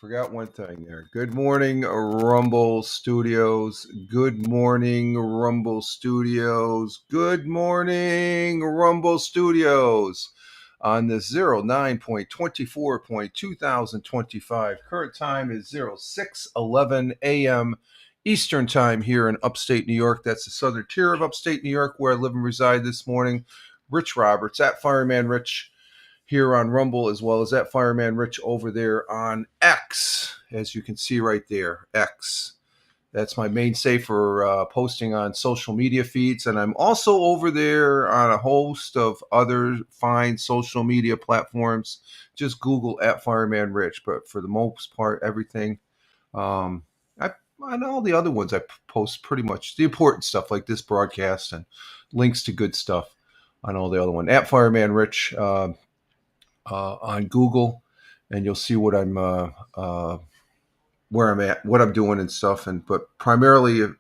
Forgot one thing there. Good morning, Rumble Studios. Good morning, Rumble Studios. Good morning, Rumble Studios. On this 09.24.2025. Current time is 06:11 a.m. Eastern Time here in upstate New York. That's the southern tier of upstate New York where I live and reside this morning. Rich Roberts at Fireman Rich here on Rumble, as well as that Fireman Rich over there on X, as you can see right there, X. That's my mainstay for posting on social media feeds. And I'm also over there on a host of other fine social media platforms. Just Google at Fireman Rich. But for the most part, everything, on all the other ones, I post pretty much the important stuff like this broadcast and links to good stuff on all the other ones. At Fireman Rich, on Google, and you'll see what I'm where I'm at, what I'm doing and stuff. But primarily, if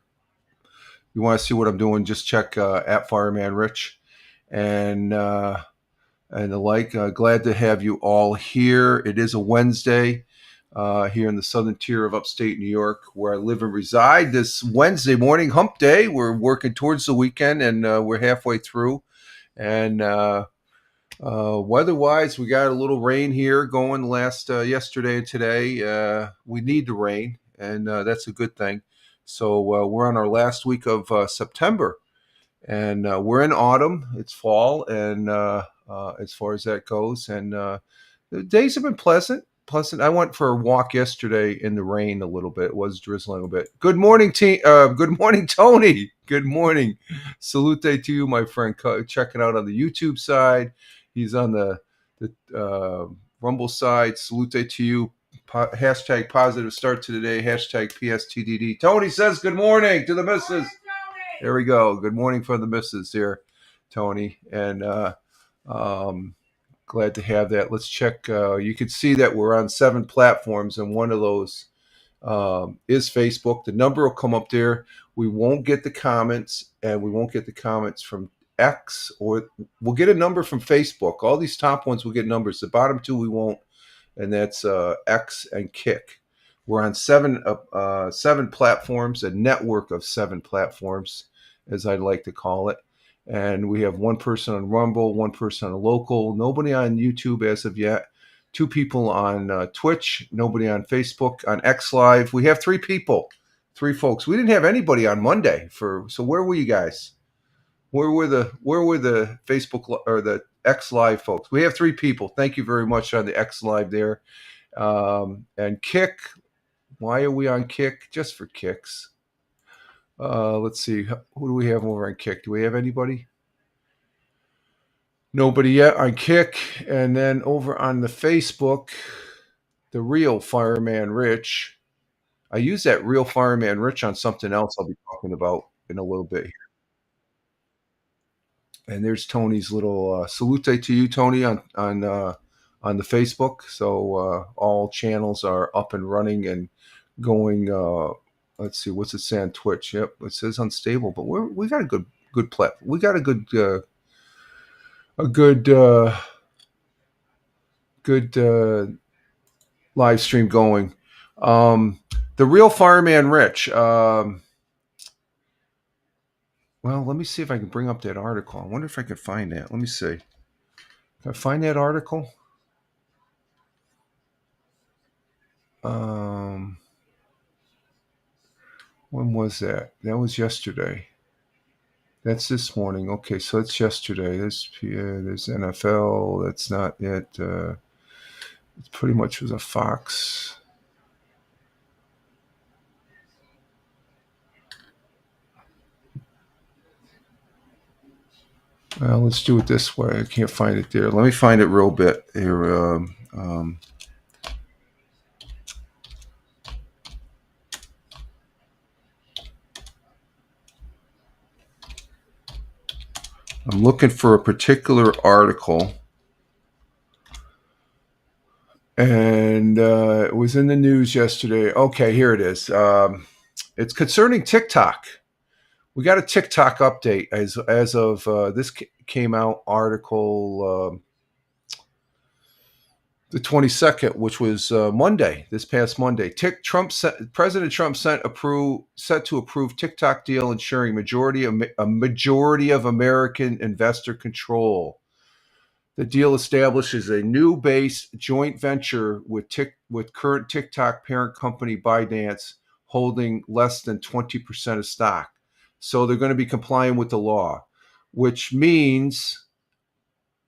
you want to see what I'm doing, just check at Fireman Rich and the like. Glad to have you all here. It is a Wednesday here in the southern tier of upstate New York, where I live and reside. This Wednesday morning, hump day. We're working towards the weekend, and we're halfway through. And weather-wise, we got a little rain here going last yesterday and today. We need the rain, and that's a good thing. So we're on our last week of September, and we're in autumn. It's fall, and as far as that goes, and the days have been pleasant. I went for a walk yesterday in the rain a little bit. It was drizzling a bit. Good morning, good morning, Tony. Good morning. Salute to you, my friend. Checking out on the YouTube side. He's on the Rumble side. Salute to you. Hashtag positive start to the day. Hashtag PSTTD. Tony says good morning to the missus. There we go. Good morning from the missus here, Tony. And glad to have that. Let's check. You can see that we're on 7 platforms, and one of those is Facebook. The number will come up there. We won't get the comments, and we won't get the comments from X, or we'll get a number from Facebook. All these top ones will get numbers. The bottom 2 we won't, and that's X and Kick. We're on 7 platforms, a network of 7 platforms, as I'd like to call it. And we have 1 person on Rumble, 1 person on Local, nobody on YouTube as of yet, 2 people on Twitch, nobody on Facebook, on X Live. We have 3 people, 3 folks. We didn't have anybody on Monday so where were you guys? Where were the Facebook or the X Live folks? We have 3 people. Thank you very much on the X Live there. And Kick, why are we on Kick? Just for kicks. Let's see. Who do we have over on Kick? Do we have anybody? Nobody yet on Kick. And then over on the Facebook, the real Fireman Rich. I use that real Fireman Rich on something else I'll be talking about in a little bit here. And there's Tony's little salute to you, Tony, on the Facebook. So all channels are up and running and going. Let's see, what's it say on Twitch? Yep, it says unstable, but we got a good platform. We got a good live stream going. The real Fireman Rich. Well, let me see if I can bring up that article. I wonder if I can find that. Let me see. Can I find that article? When was that? That was yesterday. That's this morning. Okay, so it's yesterday. There's NFL. That's not it. It pretty much was a Fox. Well, let's do it this way. I can't find it there. Let me find it real bit here. I'm looking for a particular article, and it was in the news yesterday. Okay, here it is. It's concerning TikTok. We got a TikTok update as of this came out article the 22nd, which was Monday, this past Monday. President Trump set to approve TikTok deal ensuring a majority of American investor control. The deal establishes a new base joint venture with current TikTok parent company ByteDance holding less than 20% of stock. So they're going to be complying with the law, which means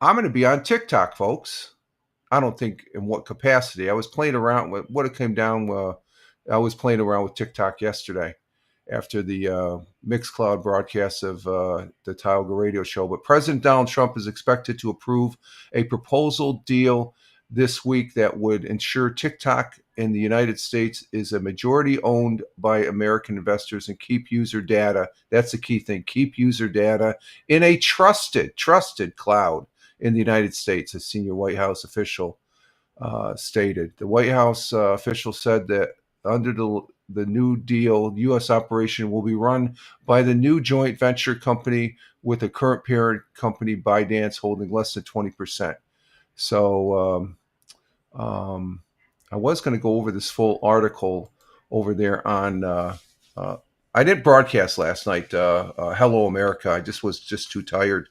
I'm going to be on TikTok, folks. I don't think in what capacity. I was playing around with what it came down. I was playing around with TikTok yesterday after the Mixcloud broadcast of the Tioga Radio Show. But President Donald Trump is expected to approve a proposal deal this week that would ensure TikTok in the United States is a majority owned by American investors and keep user data. That's the key thing. Keep user data in a trusted cloud in the United States, a senior White House official stated. The White House official said that under the new deal, U.S. operation will be run by the new joint venture company with the current parent company ByteDance holding less than 20%. So I was going to go over this full article over there on. I didn't broadcast last night. Hello America. I was too tired.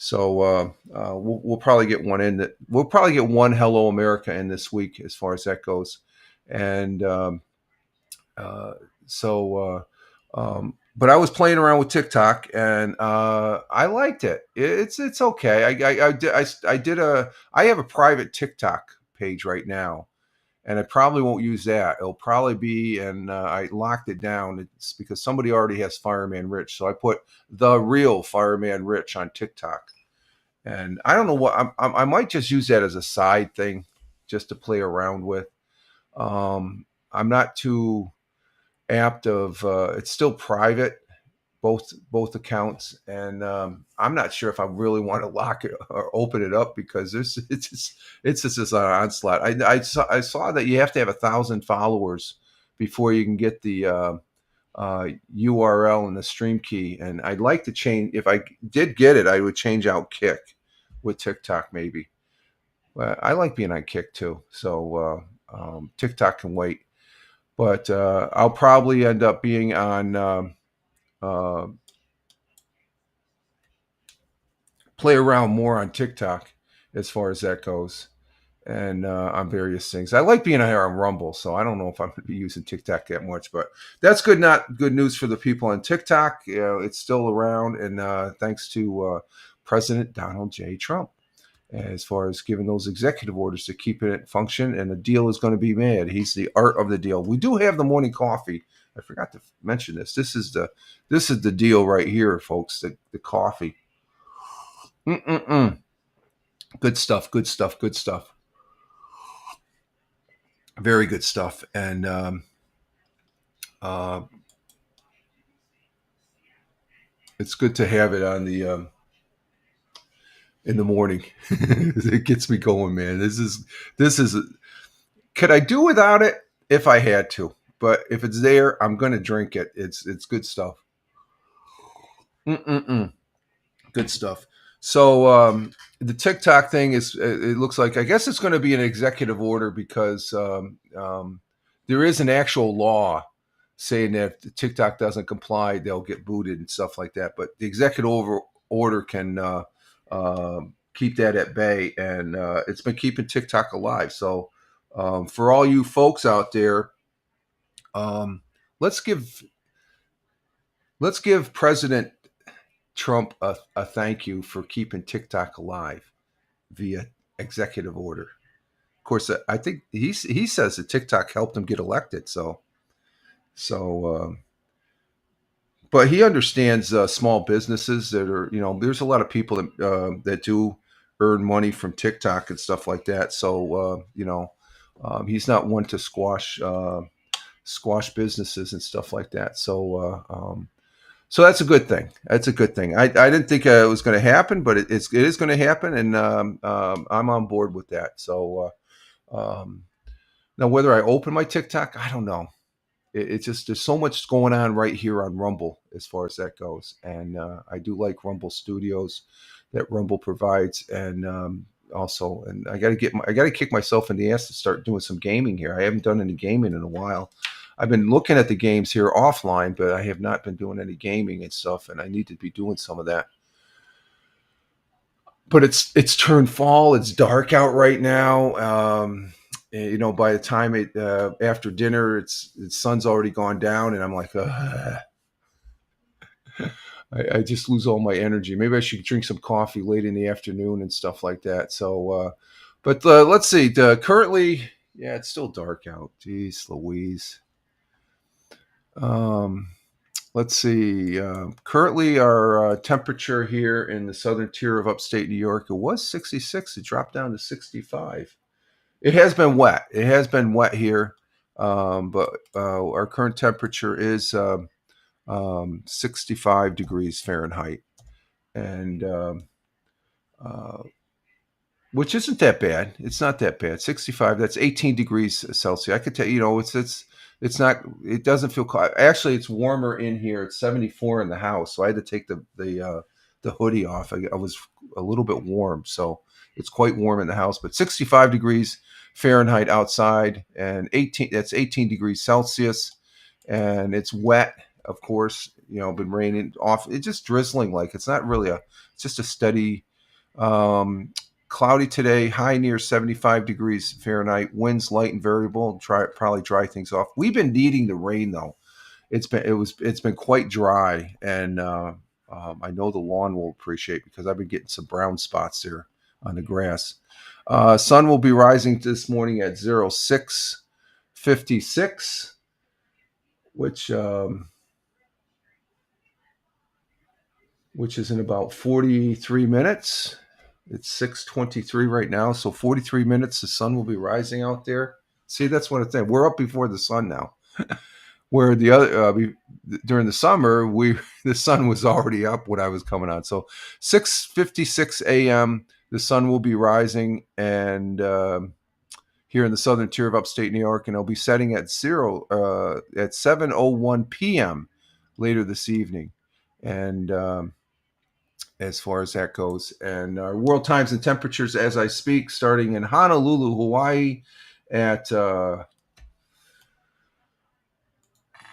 So we'll probably get one in. We'll probably get one Hello America in this week as far as that goes, and but I was playing around with TikTok and I liked it. It's okay. I have a private TikTok page right now, and I probably won't use that. It'll probably be, and I locked it down. It's because somebody already has Fireman Rich, so I put the real Fireman Rich on TikTok. And I don't know what I might just use that as a side thing, just to play around with. I'm not too apt of. It's still private, both accounts, and I'm not sure if I really want to lock it or open it up because it's just an onslaught. I saw that you have to have 1,000 followers before you can get the URL and the stream key. And I'd like to change. If I did get it, I would change out Kick with TikTok maybe. But I like being on Kick too, so TikTok can wait. But I'll probably end up being on. Play around more on TikTok as far as that goes, and on various things. I like being here on Rumble, so I don't know if I'm going to be using TikTok that much, but that's good. Not good news for the people on TikTok. It's still around, and thanks to President Donald J. Trump, as far as giving those executive orders to keep it in function, and the deal is going to be made. He's the art of the deal. We do have the morning coffee. I forgot to mention this. This is the deal right here, folks. The coffee. Good stuff. Very good stuff. And it's good to have it on the in the morning. It gets me going, man. This is could I do without it if I had to? But if it's there, I'm going to drink it. It's good stuff. Good stuff. So the TikTok thing is, it looks like, I guess it's going to be an executive order because there is an actual law saying that if the TikTok doesn't comply, they'll get booted and stuff like that. But the executive order can keep that at bay, and it's been keeping TikTok alive. So for all you folks out there, let's give President Trump a thank you for keeping TikTok alive via executive order. Of course, I think he says that TikTok helped him get elected. So, but he understands small businesses that are, there's a lot of people that do earn money from TikTok and stuff like that. So, he's not one to squash businesses and stuff like that. So, so that's a good thing. That's a good thing. I didn't think it was going to happen, but it is going to happen, and I'm on board with that. So now, whether I open my TikTok, I don't know. It's just there's so much going on right here on Rumble as far as that goes, and I do like Rumble Studios that Rumble provides, and also, and I got to kick myself in the ass to start doing some gaming here. I haven't done any gaming in a while. I've been looking at the games here offline, but I have not been doing any gaming and stuff, and I need to be doing some of that. But it's turned fall. It's dark out right now. By the time after dinner, the sun's already gone down, and I'm like, I just lose all my energy. Maybe I should drink some coffee late in the afternoon and stuff like that. So, but let's see. Currently, yeah, it's still dark out. Jeez, Louise. Um, let's see. Currently, our temperature here in the southern tier of upstate New York, it was 66. It dropped down to 65. It has been wet. It has been wet here, but our current temperature is 65 degrees Fahrenheit, and uh, which isn't that bad. It's not that bad. 65. That's 18 degrees Celsius. I could tell it's not. It doesn't feel cold. Actually, it's warmer in here. It's 74 in the house, so I had to take the hoodie off. I was a little bit warm, so it's quite warm in the house. But 65 degrees Fahrenheit outside, and 18. That's 18 degrees Celsius, and it's wet. Of course, been raining off. It's just drizzling. Like it's not really It's just a steady. Um, Cloudy today, high near 75 degrees Fahrenheit. Winds light and variable. Probably dry things off. We've been needing the rain though. It's been quite dry, and I know the lawn will appreciate because I've been getting some brown spots there on the grass. Sun will be rising this morning at 06:56, which is in about 43 minutes. It's 6:23 right now, so 43 minutes the sun will be rising out there. See, that's what I'm saying. We're up before the sun now. Where the other during the summer, the sun was already up when I was coming on. So 6:56 a.m. the sun will be rising, and here in the southern tier of upstate New York, and it'll be setting at 7:01 p.m. later this evening, and as far as that goes. And our world times and temperatures as I speak, starting in Honolulu, Hawaii at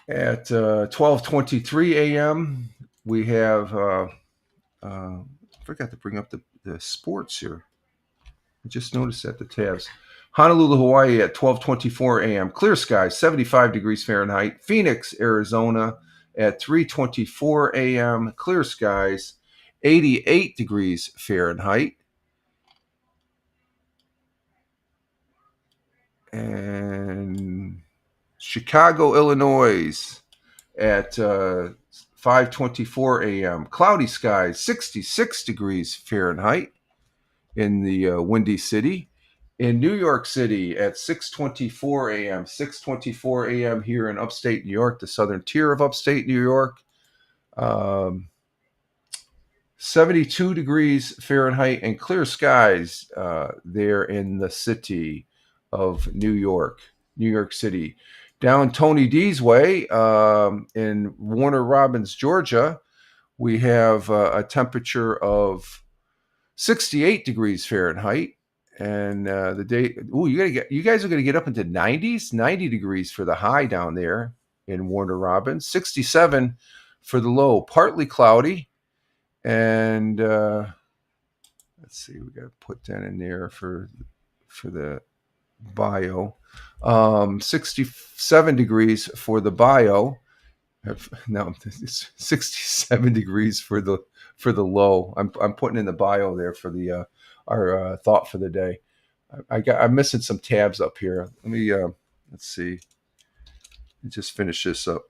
12:23 a.m. We have I forgot to bring up the sports here. I just noticed that the tabs. Honolulu, Hawaii at 12:24 a.m. Clear skies, 75 degrees Fahrenheit. Phoenix, Arizona at 3:24 a.m. Clear skies, 88 degrees Fahrenheit. And Chicago, Illinois at 5:24 a.m. Cloudy skies, 66 degrees Fahrenheit in the Windy City. In New York City at 6:24 a.m. 6:24 a.m. here in upstate New York, the southern tier of upstate New York. 72 degrees Fahrenheit and clear skies there in the city of New York City. Down Tony D's way in Warner Robins, Georgia, we have a temperature of 68 degrees Fahrenheit. And the day, you guys are gonna get up into 90s, 90 degrees for the high down there in Warner Robins, 67 for the low, partly cloudy. And let's see, we got to put that in there for the bio. 67 degrees for the bio. No, it's 67 degrees for the low. I'm putting in the bio there for the our thought for the day. I'm missing some tabs up here. Let me let's see. Just finish this up.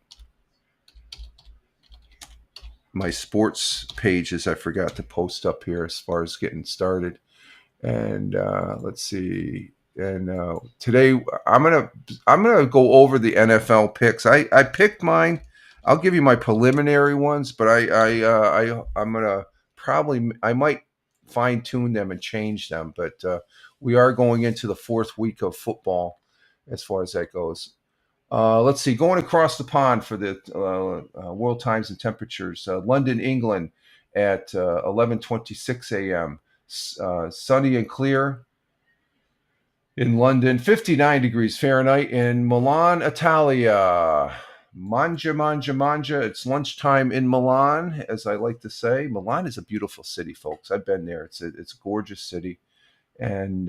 My sports pages I forgot to post up here as far as getting started. And let's see. And today I'm gonna go over the NFL picks. I picked mine. I'll give you my preliminary ones, but I'm gonna I might fine tune them and change them. But we are going into the fourth week of football as far as that goes. Let's see, going across the pond for the world times and temperatures. London, England at 11:26 a.m. Sunny and clear in London, 59 degrees Fahrenheit. In Milan, Italia, manja, manja, manja. It's lunchtime in Milan, as I like to say. Milan is a beautiful city, folks. I've been there. It's a gorgeous city. And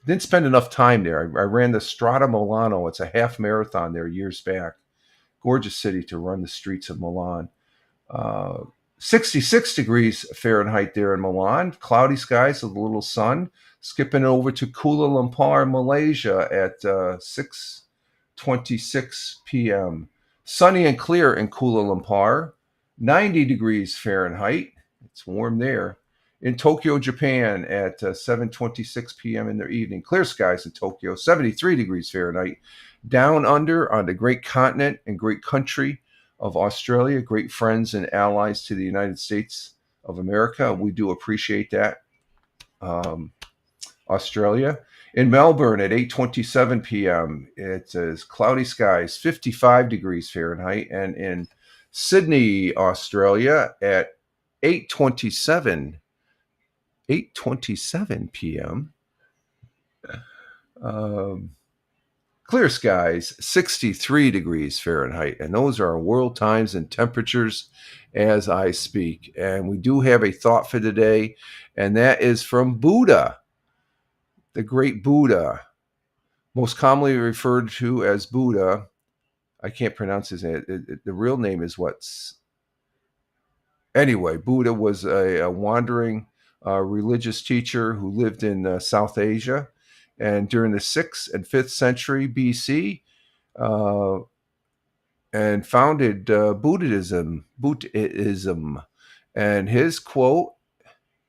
didn't spend enough time there. I ran the Strada Milano. It's a half marathon there years back. Gorgeous city to run the streets of Milan. Uh, 66 degrees Fahrenheit there in Milan. Cloudy skies with a little sun. Skipping over to Kuala Lumpur, Malaysia at 6:26 p.m. Sunny and clear in Kuala Lumpur. 90 degrees Fahrenheit. It's warm there. In Tokyo, Japan at 7:26 p.m. in the evening. Clear skies in Tokyo. 73 degrees Fahrenheit. Down under on the great continent and great country of Australia, great friends and allies to the United States of America. We do appreciate that. Australia. In Melbourne at 8:27 p.m., it is cloudy skies, 55 degrees Fahrenheit. And in Sydney, Australia at 8:27 p.m., clear skies, 63 degrees Fahrenheit. And those are our world times and temperatures as I speak. And we do have a thought for today, and that is from Buddha, the great Buddha, most commonly referred to as Buddha. I can't pronounce his name. The real name is what's. Anyway, Buddha was a wandering religious teacher who lived in South Asia. And during the 6th and 5th century BC, and founded Buddhism. And his quote,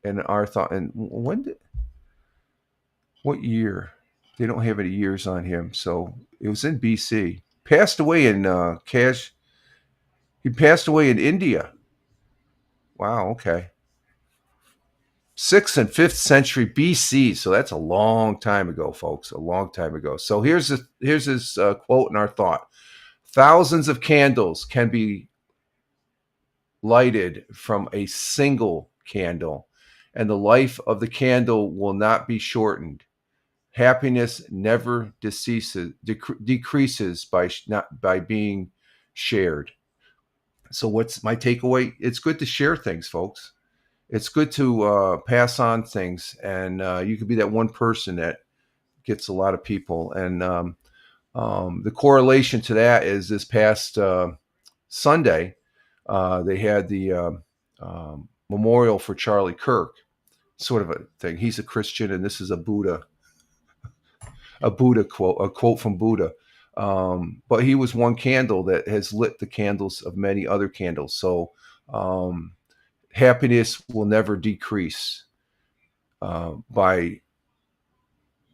and our thought, and what year? They don't have any years on him, so it was in BC. Passed away in He passed away in India. Wow. Okay. 6th and 5th century BC. So that's a long time ago, folks. A long time ago. So here's his quote and our thought. Thousands of candles can be lighted from a single candle, and the life of the candle will not be shortened. Happiness never decreases by being shared. So what's my takeaway? It's good to share things, folks. It's good to pass on things, and you could be that one person that gets a lot of people. And the correlation to that is this past Sunday, they had the memorial for Charlie Kirk, sort of a thing. He's a Christian, and this is a Buddha quote, a quote from Buddha. But he was one candle that has lit the candles of many other candles. So happiness will never decrease by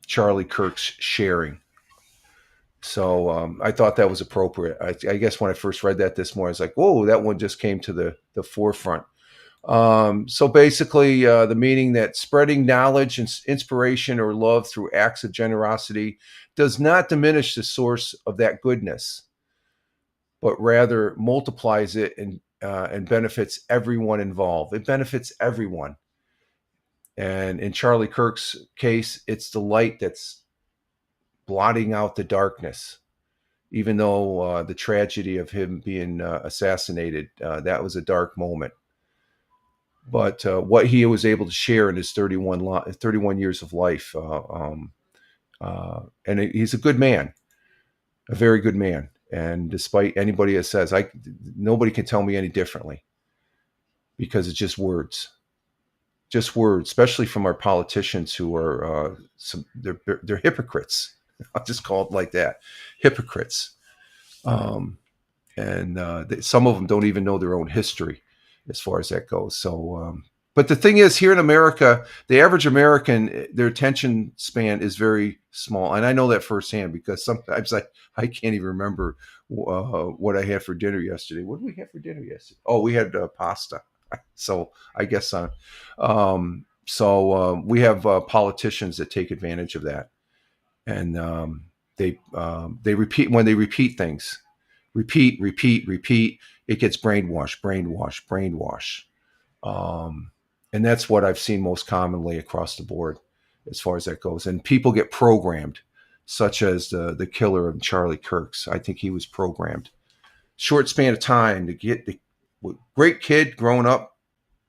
Charlie Kirk's sharing. So I thought that was appropriate. I guess when I first read that this morning, I was like, whoa, that one just came to the forefront. So basically, the meaning that spreading knowledge and inspiration or love through acts of generosity does not diminish the source of that goodness, but rather multiplies it and benefits everyone involved. It benefits everyone. And in Charlie Kirk's case, it's the light that's blotting out the darkness. Even though the tragedy of him being assassinated, that was a dark moment. But what he was able to share in his 31 years of life, and he's a good man, a very good man. And despite anybody that says, nobody can tell me any differently, because it's just words, especially from our politicians who are they're hypocrites. I'll just call it like that, hypocrites. And some of them don't even know their own history as far as that goes. So, but the thing is, here in America, the average American, their attention span is very small. And I know that firsthand, because sometimes I can't even remember what I had for dinner yesterday. What did we have for dinner yesterday? Oh, we had pasta. So I guess we have politicians that take advantage of that. And they repeat, when they repeat things, repeat, it gets brainwash. And that's what I've seen most commonly across the board as far as that goes. And people get programmed, such as the killer of Charlie Kirk's. I think he was programmed. Short span of time to get the great kid growing up,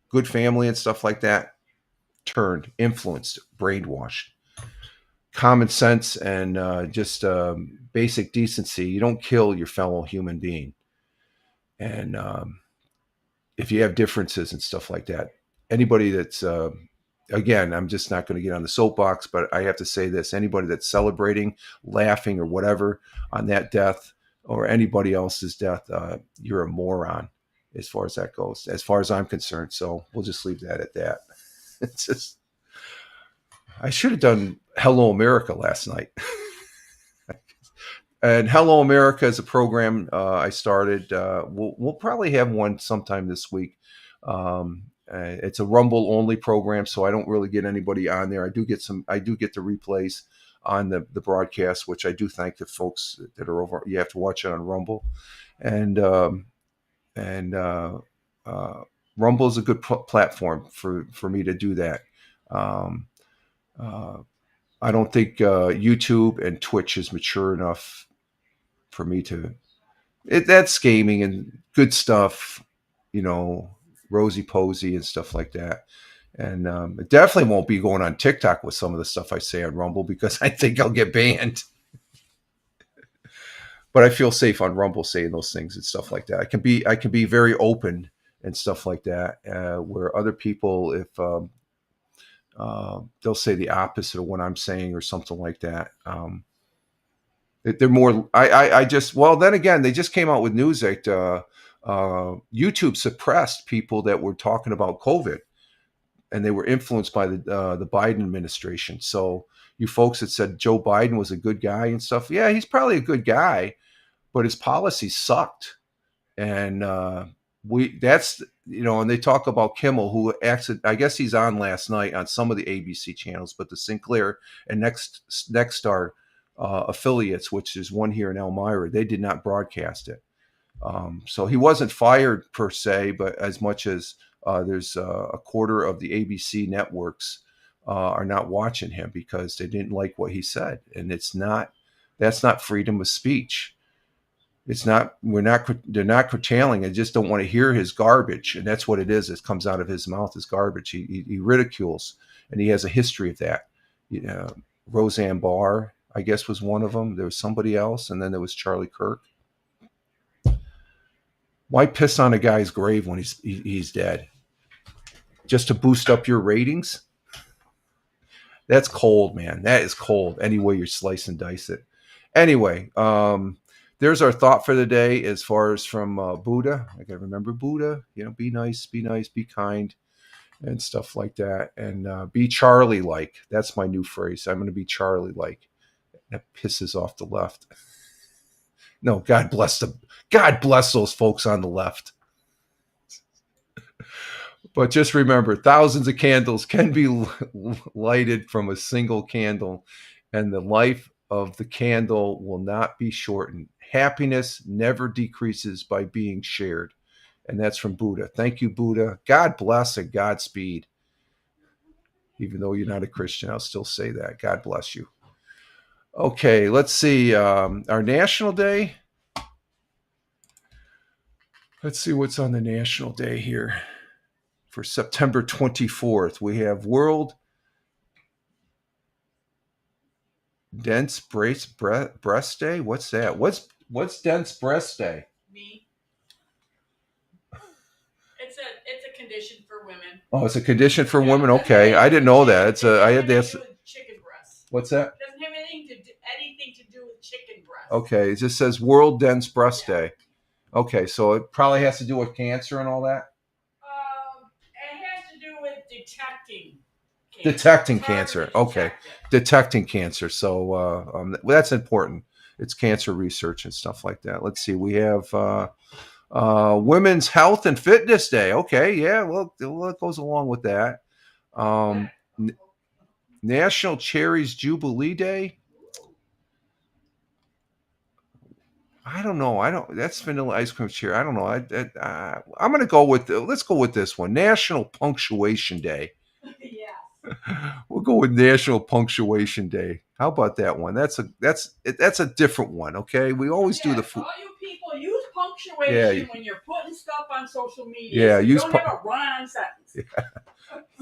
good family and stuff like that, turned, influenced, brainwashed. Common sense and just basic decency. You don't kill your fellow human being. And if you have differences and stuff like that, anybody that's again, I'm just not going to get on the soapbox, but I have to say this: anybody that's celebrating, laughing, or whatever on that death or anybody else's death, you're a moron as far as that goes, as far as I'm concerned. So we'll just leave that at that. It's just, I should have done Hello America last night. And Hello America is a program I started. We'll probably have one sometime this week. It's a Rumble only program, so I don't really get anybody on there. I do get the replays on the broadcast, which I do thank the folks that are over. You have to watch it on Rumble, and Rumble is a good platform for me to do that. I don't think YouTube and Twitch is mature enough for me to. That's gaming and good stuff, rosy posy and stuff like that. And it definitely won't be going on TikTok with some of the stuff I say on Rumble because I think I'll get banned. But I feel safe on Rumble saying those things and stuff like that. I can be very open and stuff like that. Where other people, if they'll say the opposite of what I'm saying or something like that. They're more. I just. Well, then again, they just came out with news that YouTube suppressed people that were talking about COVID, and they were influenced by the Biden administration. So you folks that said Joe Biden was a good guy and stuff, yeah, he's probably a good guy, but his policies sucked. And and they talk about Kimmel, who acted, I guess he's on last night on some of the ABC channels, but the Sinclair and Nexstar affiliates, which is one here in Elmira, they did not broadcast it. So he wasn't fired per se, but as much as there's a quarter of the ABC networks are not watching him because they didn't like what he said, and that's not freedom of speech. It's not. They're not curtailing. I just don't want to hear his garbage, and that's what it is. It comes out of his mouth is garbage. He ridicules, and he has a history of that. Roseanne Barr, I guess, was one of them. There was somebody else, and then there was Charlie Kirk. Why piss on a guy's grave when he's dead? Just to boost up your ratings? That's cold, man. That is cold. Any way you slice and dice it. Anyway, there's our thought for the day as far as from Buddha. I got to remember Buddha. Be nice, be kind, and stuff like that. And be Charlie-like. That's my new phrase. I'm going to be Charlie-like. That pisses off the left. No, God bless them. God bless those folks on the left. But just remember, thousands of candles can be lighted from a single candle, and the life of the candle will not be shortened. Happiness never decreases by being shared. And that's from Buddha. Thank you, Buddha. God bless and Godspeed. Even though you're not a Christian, I'll still say that. God bless you. Okay, let's see. Our National Day. Let's see what's on the National Day here. For September 24th, we have World Dense Breast Day. What's that? What's Dense Breast Day? Me. It's a condition for women. Oh, it's a condition for women. Okay, I didn't know that. I had this. Chicken breast. What's that? It doesn't have anything to do with chicken breast. Okay, it just says World Dense Breast Day. Okay, so it probably has to do with cancer and all that. It has to do with detecting cancer. Okay, detecting cancer. So that's important. It's cancer research and stuff like that. Let's see. We have Women's Health and Fitness Day. Okay, yeah. Well, it goes along with that. National Cherries Jubilee Day. I don't know. I don't. That's vanilla ice cream cheer. I don't know. I'm going to go with. Let's go with this one. National Punctuation Day. Yes. We'll go with National Punctuation Day. How about that one? That's a different one. Okay, we always do the Yes. food. All you people use Yeah, punctuation when you're putting stuff on social media, yeah. so you Use don't have a run-on sentence.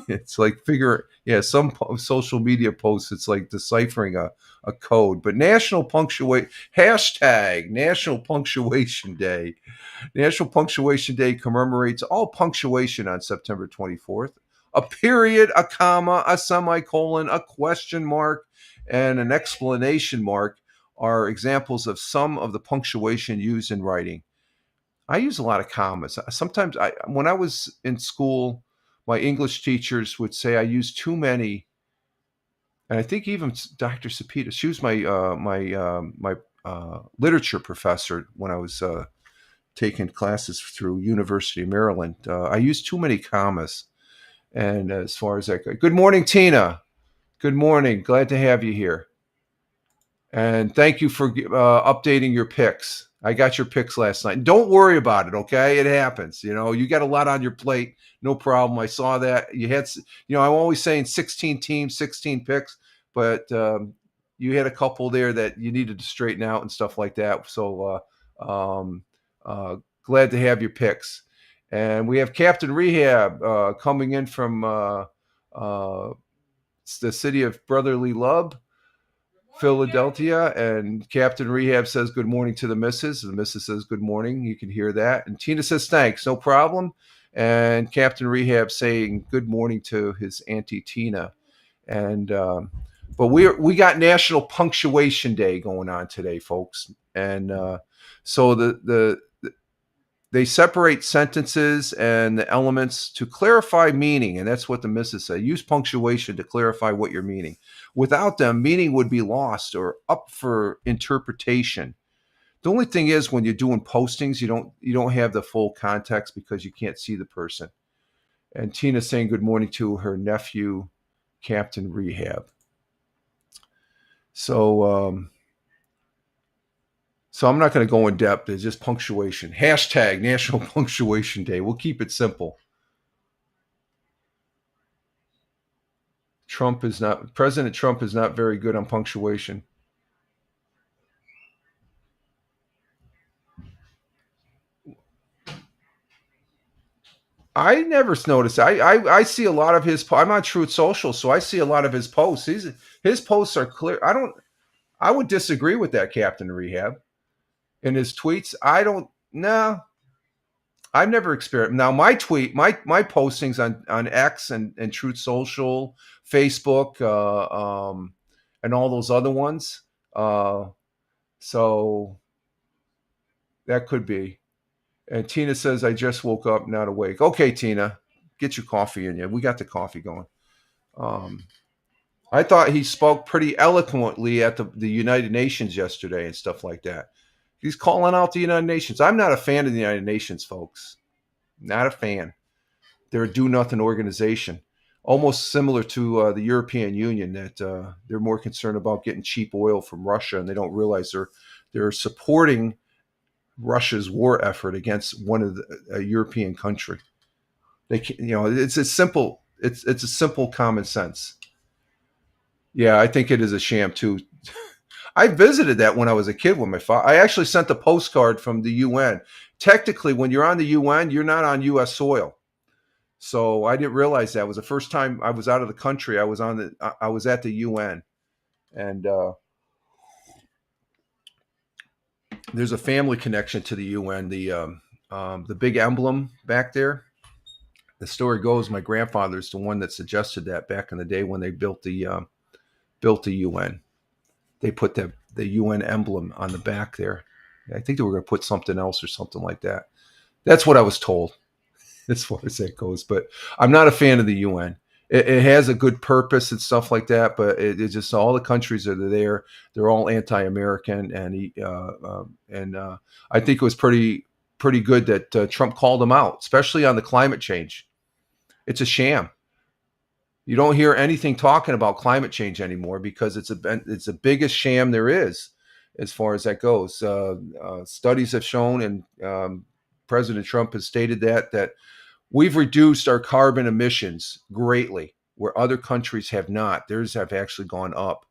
it's like some social media posts. It's like deciphering a code. But National Punctuate hashtag National Punctuation Day. National Punctuation Day commemorates all punctuation on September 24th. A period, a comma, a semicolon, a question mark, and an exclamation mark are examples of some of the punctuation used in writing. I use a lot of commas. Sometimes when I was in school, my English teachers would say I use too many, and I think even Dr. Sapita, she was my literature professor when I was taking classes through University of Maryland. I used too many commas, and as far as that goes, good morning, Tina. Good morning. Glad to have you here. And thank you for updating your picks. I got your picks last night. Don't worry about it, okay? It happens. You got a lot on your plate. No problem. I saw that. I'm always saying 16 teams, 16 picks, but you had a couple there that you needed to straighten out and stuff like that. So glad to have your picks. And we have Captain Rehab coming in from the city of brotherly love, Philadelphia, and Captain Rehab says good morning to the missus. The missus says good morning. You can hear that. And Tina says thanks, no problem. And Captain Rehab saying good morning to his auntie Tina. And but we got National Punctuation Day going on today, folks. And so they separate sentences and the elements to clarify meaning, and that's what the missus said. Use punctuation to clarify what you're meaning. Without them, meaning would be lost or up for interpretation. The only thing is, when you're doing postings, you don't have the full context because you can't see the person. And Tina's saying good morning to her nephew, Captain Rehab. So I'm not going to go in depth. It's just punctuation. Hashtag National Punctuation Day. We'll keep it simple. President Trump is not very good on punctuation. I never noticed. I see a lot of his. I'm on Truth Social, so I see a lot of his posts. His posts are clear. I would disagree with that, Captain Rehab. In his tweets, I don't. No, I've never experienced. Now my postings on X and Truth Social, Facebook, and all those other ones. So that could be. And Tina says, I just woke up, not awake. Okay, Tina, get your coffee in you. We got the coffee going. I thought he spoke pretty eloquently at the United Nations yesterday and stuff like that. He's calling out the United Nations. I'm not a fan of the United Nations, folks. Not a fan. They're a do-nothing organization, almost similar to the European Union, that they're more concerned about getting cheap oil from Russia, and they don't realize they're supporting Russia's war effort against a European country. It's a simple. It's a simple common sense. Yeah, I think it is a sham too. I visited that when I was a kid with my father. I actually sent a postcard from the UN. Technically, when you're on the UN, you're not on U.S. soil. So I didn't realize that. It was the first time I was out of the country. I was at the UN, and there's a family connection to the UN. The big emblem back there. The story goes, my grandfather's the one that suggested that back in the day when they built the UN. They put the UN emblem on the back there. I think they were going to put something else or something like that. That's what I was told, as far as that goes. But I'm not a fan of the UN. It has a good purpose and stuff like that, but it's just all the countries that are there. They're all anti-American, and I think it was pretty good that Trump called them out, especially on the climate change. It's a sham. You don't hear anything talking about climate change anymore because it's the biggest sham there is. as far as that goes. Studies have shown, and President Trump has stated that we've reduced our carbon emissions greatly, where other countries have not. Theirs have actually gone up.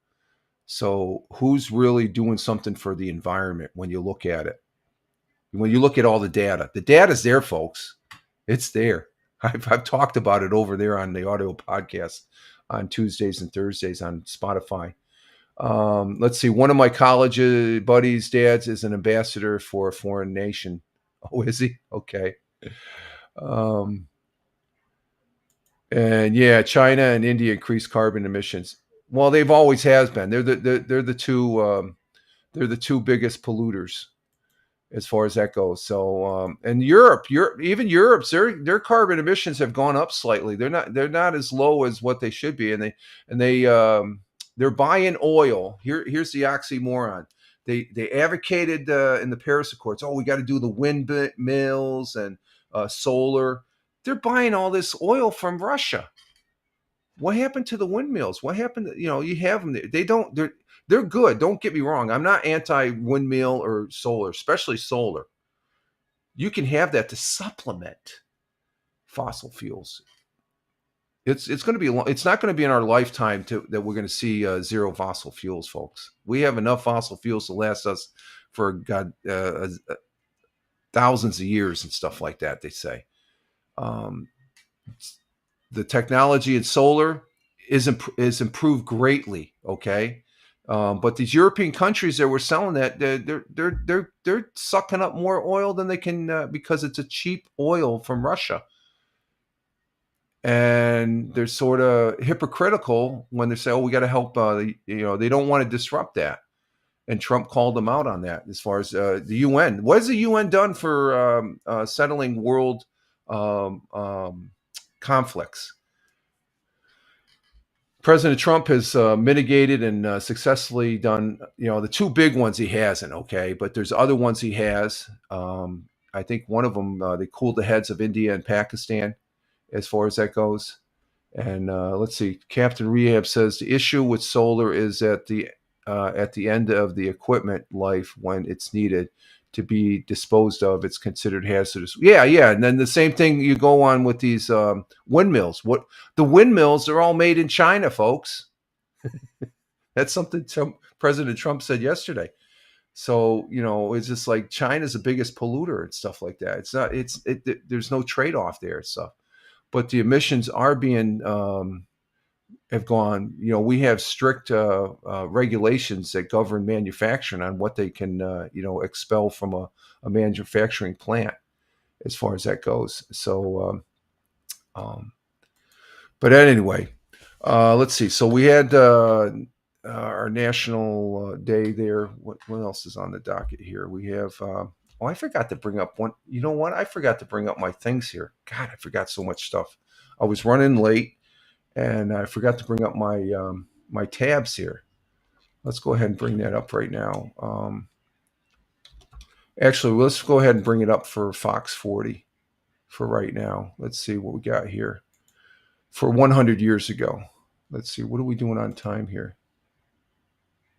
So who's really doing something for the environment when you look at it? When you look at all the data's there, folks. It's there. I've talked about it over there on the audio podcast on Tuesdays and Thursdays on Spotify. Let's see. One of my college buddies' dads is an ambassador for a foreign nation. Oh, is he? Okay. Um, and yeah, China and India increase carbon emissions. Well, they've always has been. They're the two they're the two biggest polluters as far as that goes. So, and Europe, even Europe's their carbon emissions have gone up slightly. They're not as low as what they should be, and they're buying oil. Here's the oxymoron. They advocated in the Paris Accords. Oh, we got to do the windmills and solar. They're buying all this oil from Russia. What happened to the windmills? What happened to, you have them. They don't. They're good. Don't get me wrong. I'm not anti windmill or solar, especially solar. You can have that to supplement fossil fuels. It's going to be it's not going to be in our lifetime that we're going to see zero fossil fuels, folks. We have enough fossil fuels to last us for thousands of years and stuff like that. They say. The technology in solar is improved greatly. Okay, but these European countries that were selling that, they're sucking up more oil than they can because it's a cheap oil from Russia, and they're sort of hypocritical when they say, "Oh, we got to help." They don't want to disrupt that, and Trump called them out on that. As far as the UN, what has the UN done for settling world conflicts? President Trump has mitigated and successfully done, the two big ones he hasn't, okay, but there's other ones he has. I think one of them, they cooled the heads of India and Pakistan as far as that goes. And let's see, Captain Rehab says the issue with solar is at the end of the equipment life when it's needed to be disposed of. It's considered hazardous. Yeah, yeah. And then the same thing you go on with these windmills. What the windmills are all made in China, folks. That's something President Trump said yesterday. So it's just like China's the biggest polluter and stuff like that. It's not. There's no trade off there and stuff. But the emissions are being have gone. We have strict regulations that govern manufacturing on what they can expel from a manufacturing plant as far as that goes. So, but anyway, let's see. So we had our national day there. What else is on the docket here? We have. I forgot to bring up one. You know what? I forgot to bring up my things here. God, I forgot so much stuff. I was running late, and I forgot to bring up my tabs here. Let's go ahead and bring that up right now. Actually, let's go ahead and bring it up for Fox 40 for right now. Let's see what we got here. For 100 years ago. Let's see, what are we doing on time here?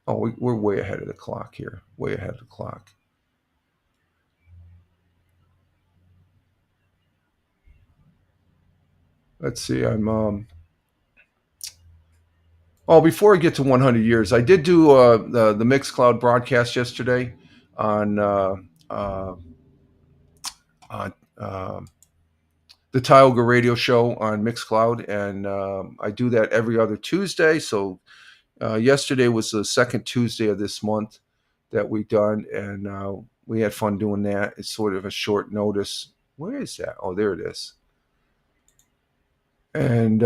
Oh, we're way ahead of the clock here. Way ahead of the clock. Let's see, before I get to 100 years, I did do the Mixcloud broadcast yesterday on the Tioga Radio Show on Mixcloud, and I do that every other Tuesday. So yesterday was the second Tuesday of this month that we done, and we had fun doing that. It's sort of a short notice. Where is that? Oh, there it is. And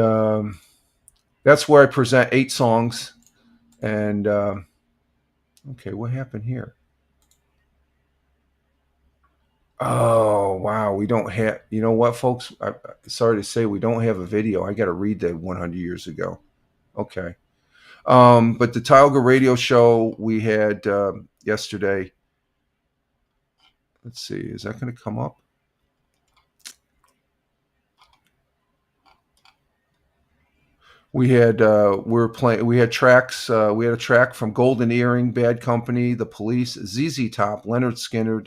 that's where I present 8 songs. And okay, what happened here? Oh, wow. We don't have, you know what, folks? Sorry to say, we don't have a video. I got to read the 100 years ago. Okay. But the Tioga Radio Show we had yesterday. Let's see. Is that going to come up? We had tracks. We had a track from Golden Earring, Bad Company, The Police, ZZ Top, Leonard Skinner,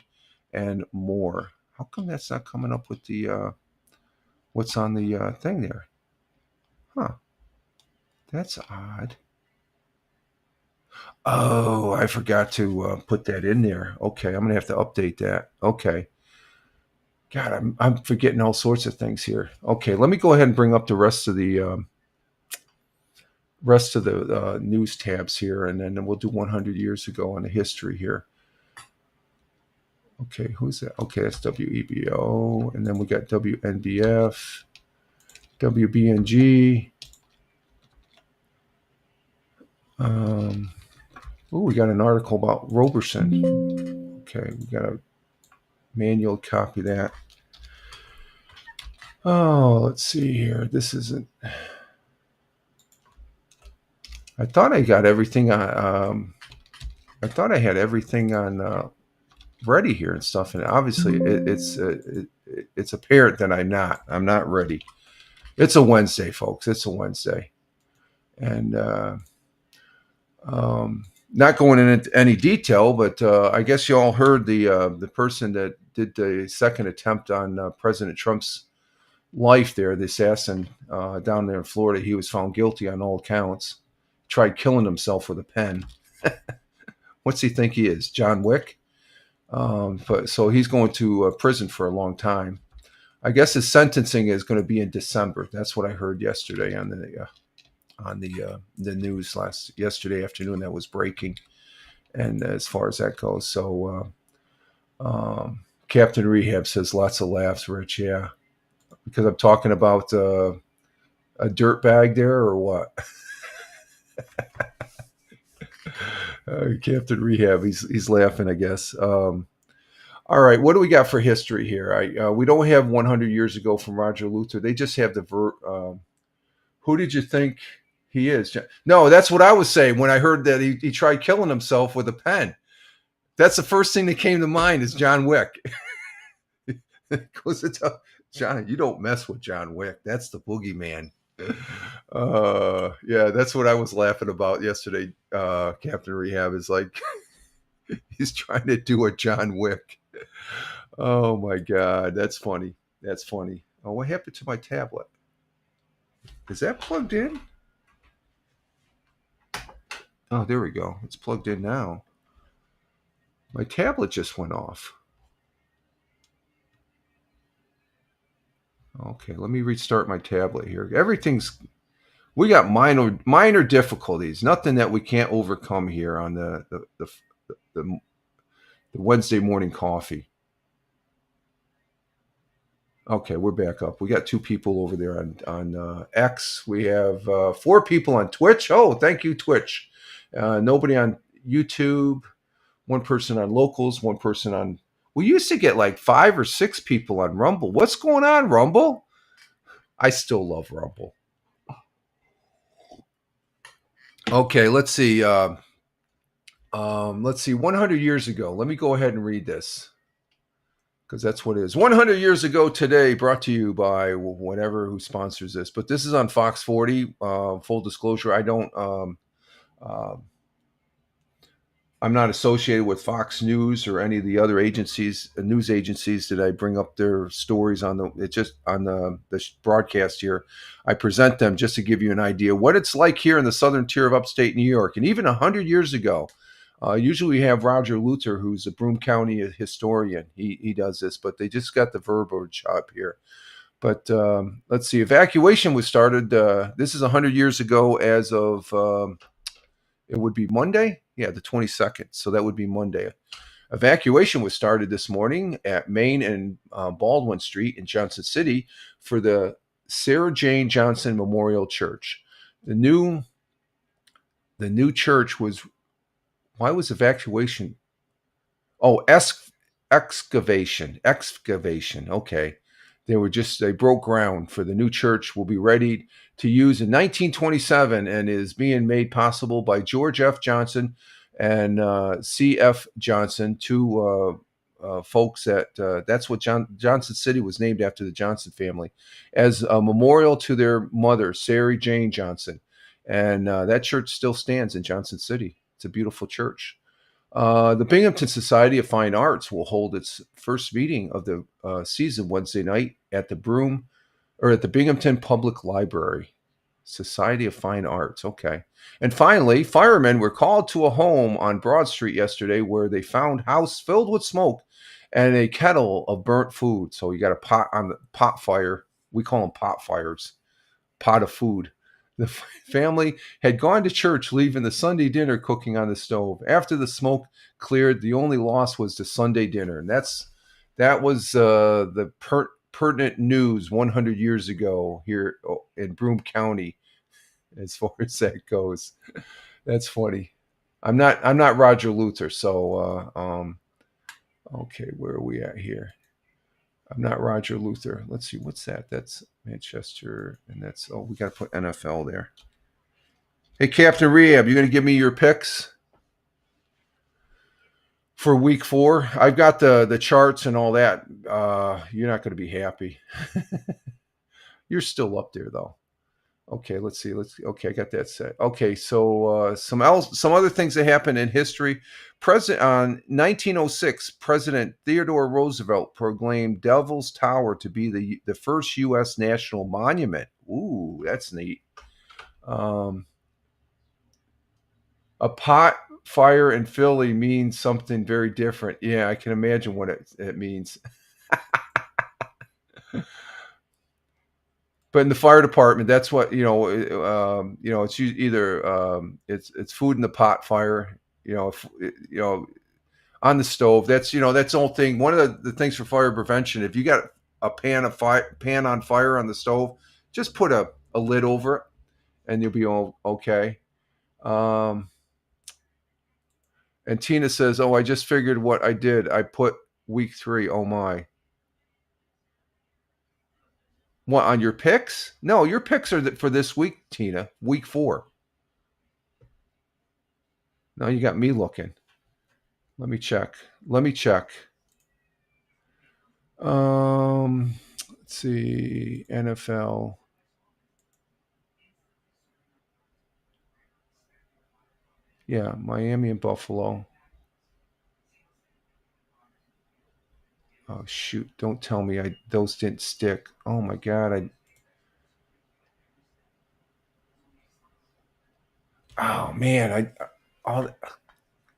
and more. How come that's not coming up with the what's on the thing there? Huh? That's odd. Oh, I forgot to put that in there. Okay, I'm gonna have to update that. Okay. God, I'm forgetting all sorts of things here. Okay, let me go ahead and bring up the rest of the news tabs here, and then we'll do 100 years ago on the history here. Okay, who's that? Okay, that's WEBO, and then we got WNBF, WBNG. We got an article about Roberson. Okay, we got a manual copy that. Oh, let's see here. This isn't. I thought I got everything on. I thought I had everything on ready here and stuff, and obviously it's apparent that I'm not. I'm not ready. It's a Wednesday, folks. It's a Wednesday, and not going into any detail, but I guess you all heard the person that did the second attempt on President Trump's life there, the assassin down there in Florida. He was found guilty on all counts. Tried killing himself with a pen. What's he think he is, John Wick? So he's going to prison for a long time. I guess his sentencing is going to be in December. That's what I heard yesterday on the news yesterday afternoon. That was breaking, and as far as that goes, so Captain Rehab says lots of laughs, Rich. Yeah, because I'm talking about a dirt bag there, or what? Captain Rehab, he's laughing, I guess. All right, what do we got for history here? We don't have 100 years ago from Roger Luther. They just have the who did you think he is? No, that's what I was saying when I heard that he tried killing himself with a pen. That's the first thing that came to mind is John Wick. Goes to tell John, you don't mess with John Wick. That's the boogeyman. Yeah, that's what I was laughing about yesterday. Captain Rehab is like, he's trying to do a John Wick. Oh my God, that's funny. That's funny. Oh, what happened to my tablet? Is that plugged in? Oh, there we go. It's plugged in now. My tablet just went off. Okay, let me restart my tablet here. We got minor difficulties. Nothing that we can't overcome here on the Wednesday morning coffee. Okay, we're back up. We got 2 people over there on X. We have 4 people on Twitch. Oh, thank you, Twitch. Nobody on YouTube. 1 person on Locals. 1 person on. We used to get like 5 or 6 people on Rumble. What's going on, Rumble? I still love Rumble. Okay, let's see. Let's see. 100 years ago. Let me go ahead and read this, because that's what it is. 100 years ago today, brought to you by whatever who sponsors this. But this is on Fox 40. Full disclosure, I'm not associated with Fox News or any of the other news agencies that I bring up their stories on it's just on the broadcast here. I present them just to give you an idea what it's like here in the southern tier of upstate New York. And even 100 years ago, usually we have Roger Luther, who's a Broome County historian. He does this, but they just got the verbiage up here. But let's see. Evacuation was started. This is 100 years ago as of, it would be Monday. Yeah, the 22nd. So that would be Monday. Evacuation was started this morning at Main and Baldwin Street in Johnson City for the Sarah Jane Johnson Memorial Church. The new church was. Why was evacuation? Oh, excavation. Okay. They broke ground for the new church. Will be ready to use in 1927 and is being made possible by George F. Johnson and C.F. Johnson, 2 folks that's what Johnson City was named after the Johnson family, as a memorial to their mother, Sarah Jane Johnson. And that church still stands in Johnson City. It's a beautiful church. The Binghamton Society of Fine Arts will hold its first meeting of the season Wednesday night at the Binghamton Public Library. Society of Fine Arts. Okay. And finally, firemen were called to a home on Broad Street yesterday where they found house filled with smoke and a kettle of burnt food. So you got a pot on the pot fire. We call them pot fires. Pot of food. The family had gone to church, leaving the Sunday dinner cooking on the stove. After the smoke cleared, the only loss was the Sunday dinner. And that was the pertinent news 100 years ago here in Broome County, as far as that goes. That's funny. I'm not Roger Luther, so okay, where are we at here? I'm not Roger Luther. Let's see, what's that? That's Manchester, and that's we got to put NFL there. Hey, Captain Rehab, you going to give me your picks for week 4? I've got the charts and all that. You're not going to be happy. You're still up there though. Okay, let's see. Okay, I got that set. Okay, so some other things that happened in history. On 1906, President Theodore Roosevelt proclaimed Devil's Tower to be the first U.S. national monument. Ooh, that's neat. A pot fire in Philly means something very different. Yeah, I can imagine what it means. But in the fire department, that's what it's either it's food in the pot fire, on the stove. That's that's the whole thing. One of the things for fire prevention, if you got a pan on fire on the stove, just put a lid over it, and you'll be all okay. And Tina says, "Oh, I just figured what I did. I put week 3. Oh my." What, on your picks? No, your picks are for this week, Tina. Week 4. Now you got me looking. Let me check. Let's see. NFL. Yeah, Miami and Buffalo. Oh shoot! Don't tell me those didn't stick. Oh my god! Oh man!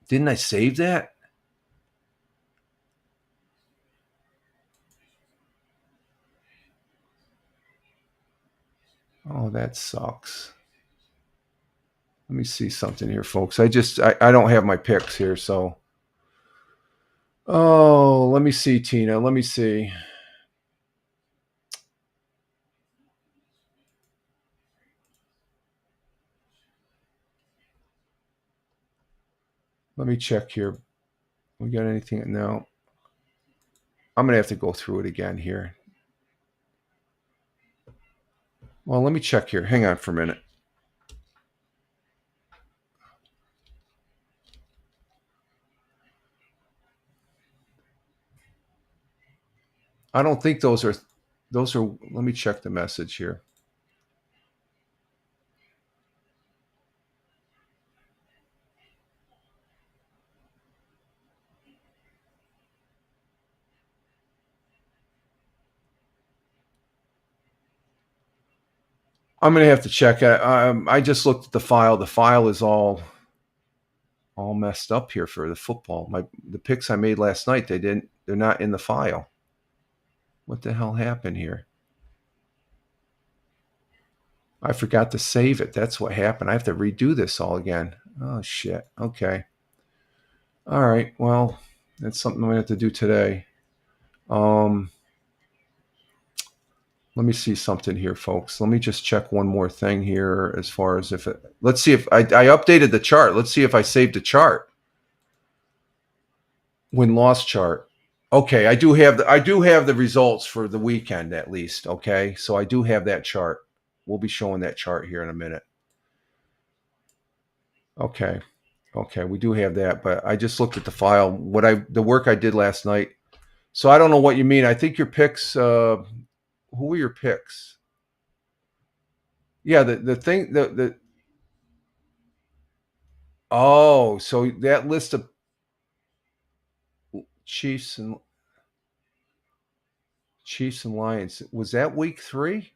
Didn't I save that? Oh, that sucks. Let me see something here, folks. I don't have my picks here, so. Oh, let me see, Tina. Let me see. Let me check here. We got anything? No. I'm going to have to go through it again here. Well, let me check here. Hang on for a minute. I don't think those are, let me check the message here. I'm going to have to check. I just looked at the file. The file is all messed up here for the football. The picks I made last night, they're not in the file. What the hell happened here? I forgot to save it. That's what happened. I have to redo this all again. Oh shit. Okay. All right. Well, that's something I'm going to have to do today. Let me see something here, folks. Let me just check one more thing here as far as let's see if I updated the chart. Let's see if I saved the chart. Win-loss chart. Okay, I do have the results for the weekend at least. Okay, so I do have that chart. We'll be showing that chart here in a minute. Okay. Okay, we do have that, but I just looked at the file. The work I did last night. So I don't know what you mean. I think your picks. Who were your picks? Yeah, the thing the oh, so that list of Chiefs and Lions, was that week 3?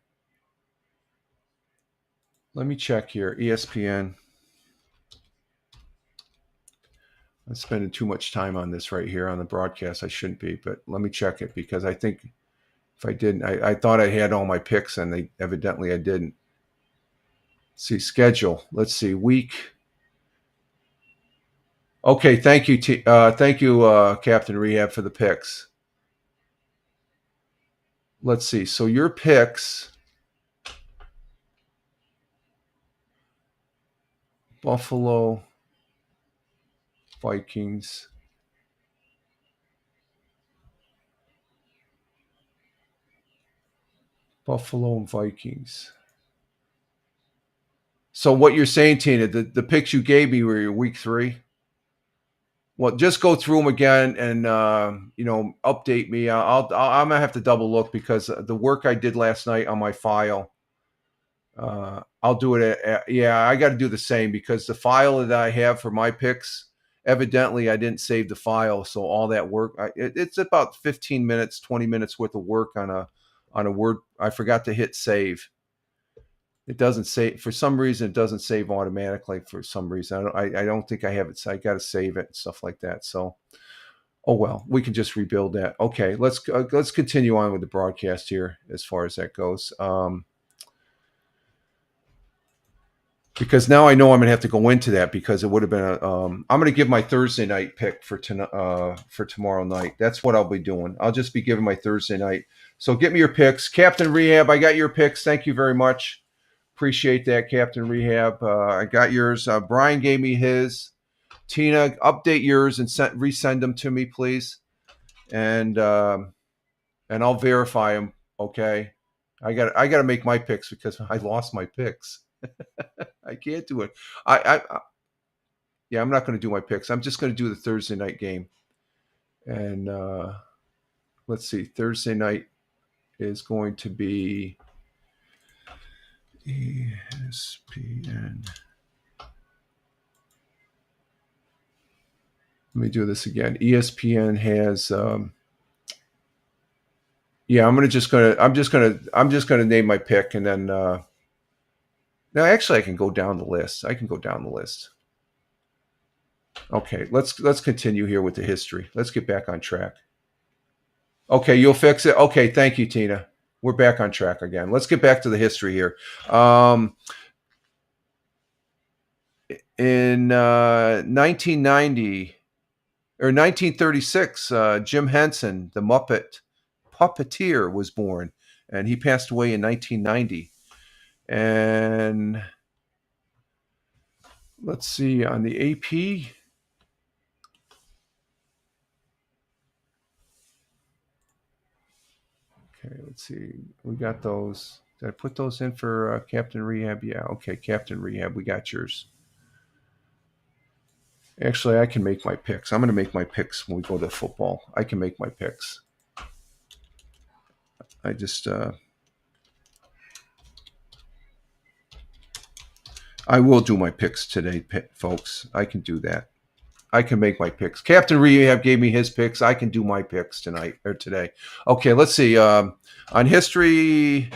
Let me check here. ESPN. I'm spending too much time on this right here on the broadcast. I shouldn't be, but let me check it because I think if I didn't, I thought I had all my picks and they evidently I didn't. See schedule. Let's see week. Okay, thank you, thank you, Captain Rehab, for the picks. Let's see. So your picks: Buffalo, Vikings, Buffalo and Vikings. So what you're saying, Tina, the picks you gave me were your week 3. Well, just go through them again and update me. I'm gonna have to double look because the work I did last night on my file. I'll do it. Yeah, I got to do the same because the file that I have for my picks, evidently I didn't save the file, so all that work, it's about 15 minutes, 20 minutes worth of work on a Word. I forgot to hit save. It doesn't save for some reason. It doesn't save automatically for some reason. I don't think I have it. So I got to save it and stuff like that. So, oh well, we can just rebuild that. Okay, let's continue on with the broadcast here as far as that goes. Because now I know I'm gonna have to go into that because it would have been a. I'm gonna give my Thursday night pick for tomorrow night. That's what I'll be doing. I'll just be giving my Thursday night. So get me your picks, Captain Rehab. I got your picks. Thank you very much. Appreciate that, Captain Rehab. I got yours. Brian gave me his. Tina, update yours and resend them to me, please. And I'll verify them. Okay. I got to make my picks because I lost my picks. I can't do it. Yeah, I'm not going to do my picks. I'm just going to do the Thursday night game. And let's see. Thursday night is going to be ESPN. Let me do this again. ESPN has. Yeah, I'm just gonna name my pick, and then. Now, actually, I can go down the list. Okay, let's continue here with the history. Let's get back on track. Okay, you'll fix it. Okay, thank you, Tina. We're back on track again. Let's get back to the history here. In 1990 or 1936, Jim Henson, the Muppet puppeteer, was born, and he passed away in 1990. And let's see on the AP. Okay, let's see. We got those. Did I put those in for Captain Rehab? Yeah. Okay, Captain Rehab. We got yours. Actually, I can make my picks. I'm going to make my picks when we go to football. I can make my picks. I just. I will do my picks today, folks. I can do that. I can make my picks. Captain Rehab gave me his picks. I can do my picks tonight or today. Okay, let's see. On history,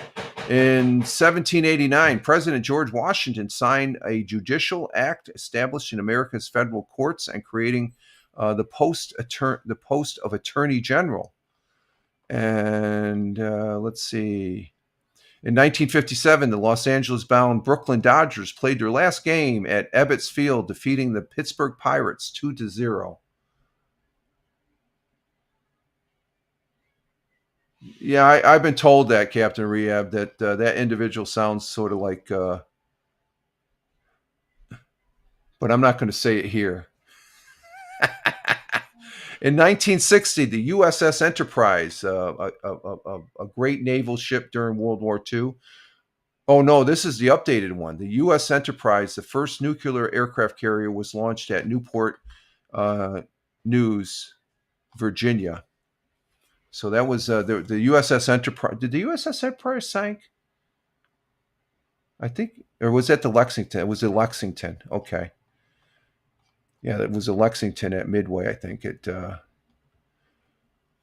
in 1789, President George Washington signed a judicial act establishing America's federal courts and creating the post of Attorney General. And let's see. In 1957, the Los Angeles-bound Brooklyn Dodgers played their last game at Ebbets Field, defeating the Pittsburgh Pirates 2-0. Yeah, I've been told that, Captain Rehab, that that individual sounds sort of like, but I'm not going to say it here. In 1960, the USS Enterprise, a great naval ship during World War II, Oh no, this is the updated one. The U.S. Enterprise, the first nuclear aircraft carrier, was launched at Newport uh, News, Virginia. So that was the USS Enterprise. Did the USS Enterprise sink? I think, or was that the Lexington? It was the Lexington. Okay, yeah, it was the Lexington at Midway. I think it.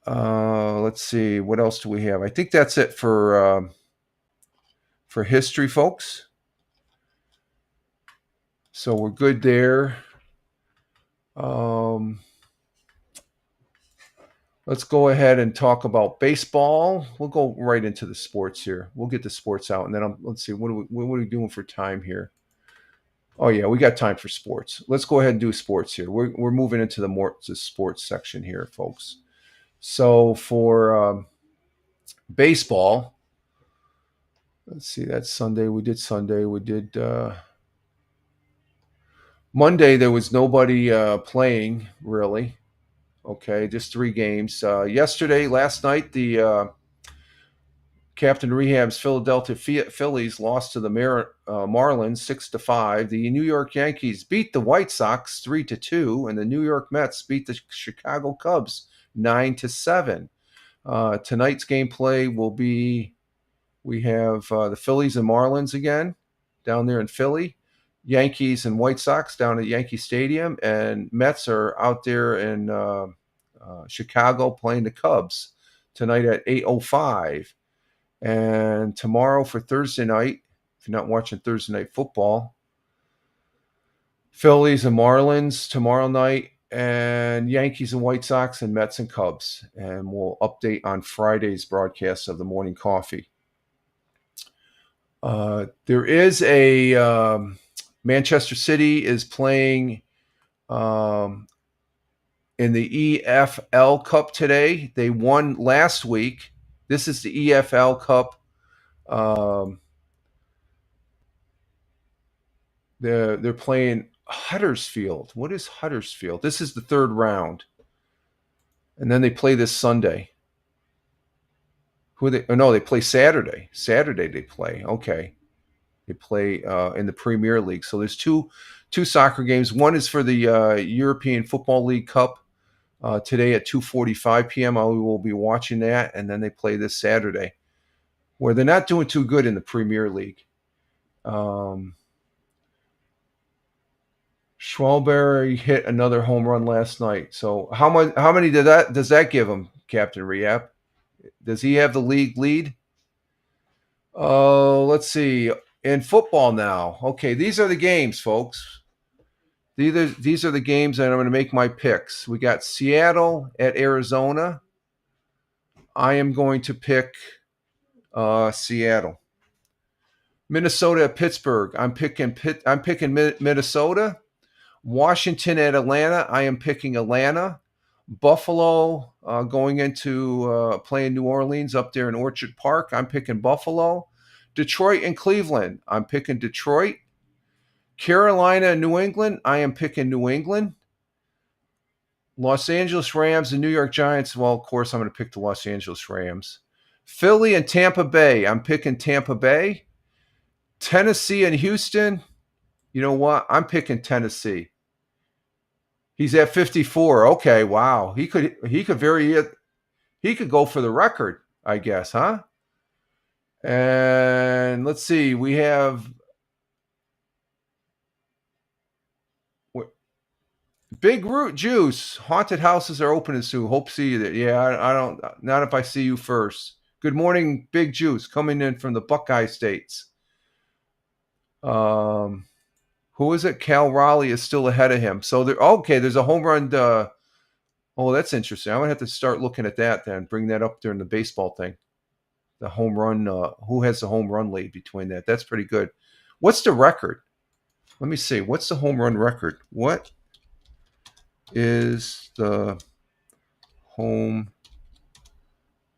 Let's see, what else do we have? I think that's it for history, folks. So we're good there. Um, let's go ahead and talk about baseball. We'll go right into the sports here. We'll get the sports out, and then let's see what are we doing for time here. Oh yeah, we got time for sports. Let's go ahead and do sports here. We're moving into the sports section here, folks. So for baseball, let's see. That's Sunday. We did Sunday. We did Monday. There was nobody playing really. Okay, just 3 games. Last night, the Captain Rehab's Philadelphia Phillies lost to the Marlins 6-5. The New York Yankees beat the White Sox 3-2, and the New York Mets beat the Chicago Cubs 9-7. Tonight's gameplay will be we have the Phillies and Marlins again down there in Philly. Yankees and White Sox down at Yankee Stadium, and Mets are out there in Chicago playing the Cubs tonight at 8:05. And tomorrow for Thursday night, if you're not watching Thursday night football, Phillies and Marlins tomorrow night, and Yankees and White Sox, and Mets and Cubs. And we'll update on Friday's broadcast of the Morning Coffee. There is a Manchester City is playing in the EFL Cup today. They won last week. This is the EFL Cup. They're playing Huddersfield. What is Huddersfield? This is the third round, and then they play this Sunday. Who are they? Oh no, they play Saturday. Saturday they play. Okay, they play in the Premier League. So there's two soccer games. One is for the European Football League Cup today at 2:45 p.m. I will be watching that, and then they play this Saturday, where they're not doing too good in the Premier League. Schwalberry hit another home run last night. So how many does that give him, Captain Rehab? Does he have the league lead? Oh, let's see. In football now. Okay, these are the games, folks. These are the games, and I'm going to make my picks. We got Seattle at Arizona. I am going to pick Seattle. Minnesota at Pittsburgh. I'm picking Minnesota. Washington at Atlanta. I am picking Atlanta. Buffalo going into playing New Orleans up there in Orchard Park. I'm picking Buffalo. Detroit and Cleveland. I'm picking Detroit. Carolina and New England. I am picking New England. Los Angeles Rams and New York Giants. Well, of course, I'm going to pick the Los Angeles Rams. Philly and Tampa Bay. I'm picking Tampa Bay. Tennessee and Houston. You know what? I'm picking Tennessee. He's at 54. Okay, wow. He could go for the record, I guess, huh? And let's see. We have Big Root Juice. Haunted houses are open soon. Hope to see you there. Yeah, I don't. Not if I see you first. Good morning, Big Juice, coming in from the Buckeye States. Who is it? Cal Raleigh is still ahead of him. So there's a home run. That's interesting. I'm gonna have to start looking at that then. Bring that up during the baseball thing. The home run. Who has the home run lead between that? That's pretty good. What's the record? Let me see. What's the home run record? What is the home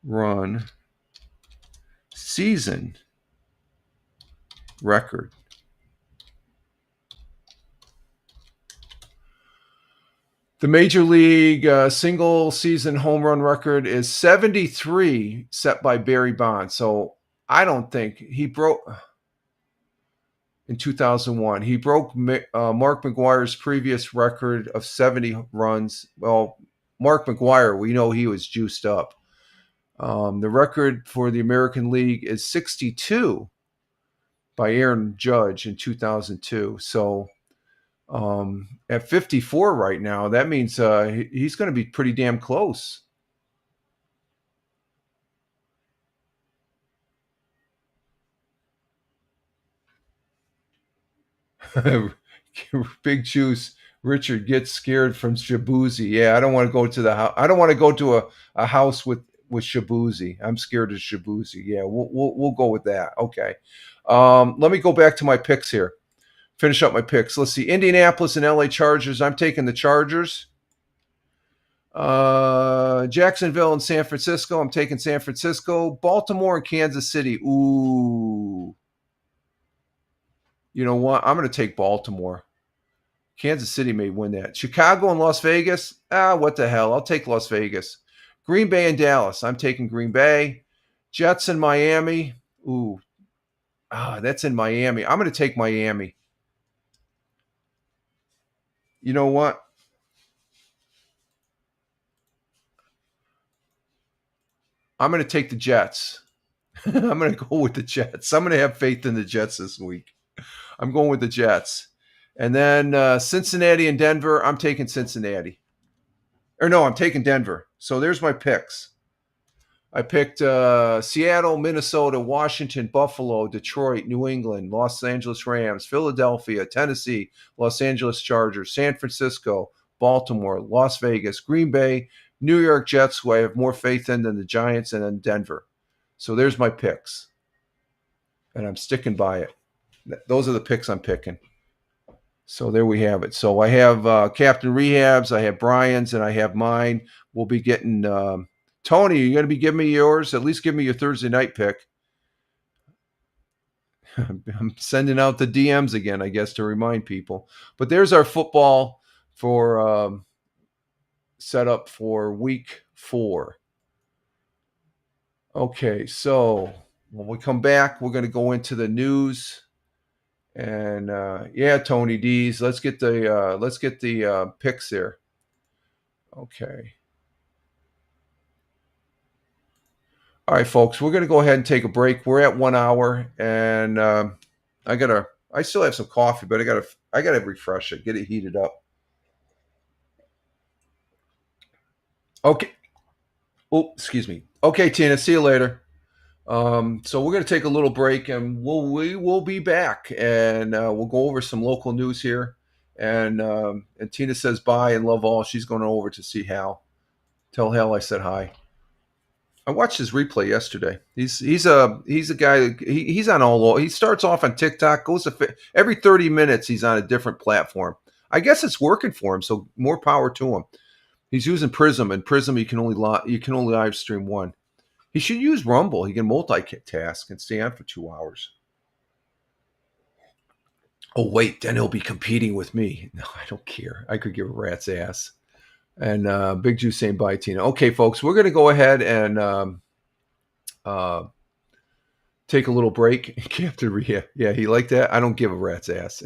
run season record? The Major League single season home run record is 73, set by Barry Bonds. So I don't think he broke. in 2001. He broke Mark McGuire's previous record of 70 runs. Well, Mark McGuire, we know he was juiced up. The record for the American League is 62 by Aaron Judge in 2002. So at 54 right now, that means he's going to be pretty damn close. Big Juice. Richard gets scared from Shabuzi. Yeah, I don't want to go to the house. I don't want to go to a house with Shabuzi. I'm scared of Shabuzi. Yeah, we'll go with that. Okay. Let me go back to my picks here. Finish up my picks. Let's see. Indianapolis and LA Chargers. I'm taking the Chargers. Jacksonville and San Francisco. I'm taking San Francisco. Baltimore and Kansas City. Ooh. You know what? I'm going to take Baltimore. Kansas City may win that. Chicago and Las Vegas. What the hell? I'll take Las Vegas. Green Bay and Dallas. I'm taking Green Bay. Jets and Miami. Ooh. That's in Miami. I'm going to take Miami. You know what? I'm going to take the Jets. I'm going to go with the Jets. I'm going to have faith in the Jets this week. I'm going with the Jets. And then Cincinnati and Denver, I'm taking Cincinnati. Or no, I'm taking Denver. So there's my picks. I picked Seattle, Minnesota, Washington, Buffalo, Detroit, New England, Los Angeles Rams, Philadelphia, Tennessee, Los Angeles Chargers, San Francisco, Baltimore, Las Vegas, Green Bay, New York Jets, who I have more faith in than the Giants, and then Denver. So there's my picks. And I'm sticking by it. Those are the picks I'm picking. So there we have it. So I have Captain Rehab's, I have Brian's, and I have mine. We'll be getting Tony, you're going to be giving me yours? At least give me your Thursday night pick. I'm sending out the DMs again, I guess, to remind people. But there's our football for set up for week 4. Okay, so when we come back, we're going to go into the news. And Tony D's. Let's get the picks there. Okay. All right, folks. We're gonna go ahead and take a break. We're at 1 hour, and I still have some coffee, but I gotta refresh it, get it heated up. Okay. Oh, excuse me. Okay, Tina. See you later. So we're going to take a little break, and we will be back, and we'll go over some local news here. And Tina says bye and love all. She's going over to see Hal. Tell Hal I said hi. I watched his replay yesterday. He's a guy. He's on all. He starts off on TikTok. Goes to every 30 minutes. He's on a different platform. I guess it's working for him. So more power to him. He's using Prism, and Prism you can only live stream one. He should use Rumble. He can multitask and stay on for 2 hours. Oh, wait, then he'll be competing with me. No, I don't care. I could give a rat's ass. And Big Juice saying bye, Tina. Okay, folks, we're going to go ahead and take a little break. Captain Rhea. Yeah, he liked that. I don't give a rat's ass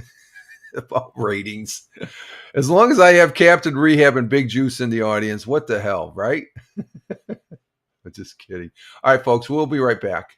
about ratings. As long as I have Captain Rehab and Big Juice in the audience, what the hell, right? I'm just kidding. All right, folks, we'll be right back.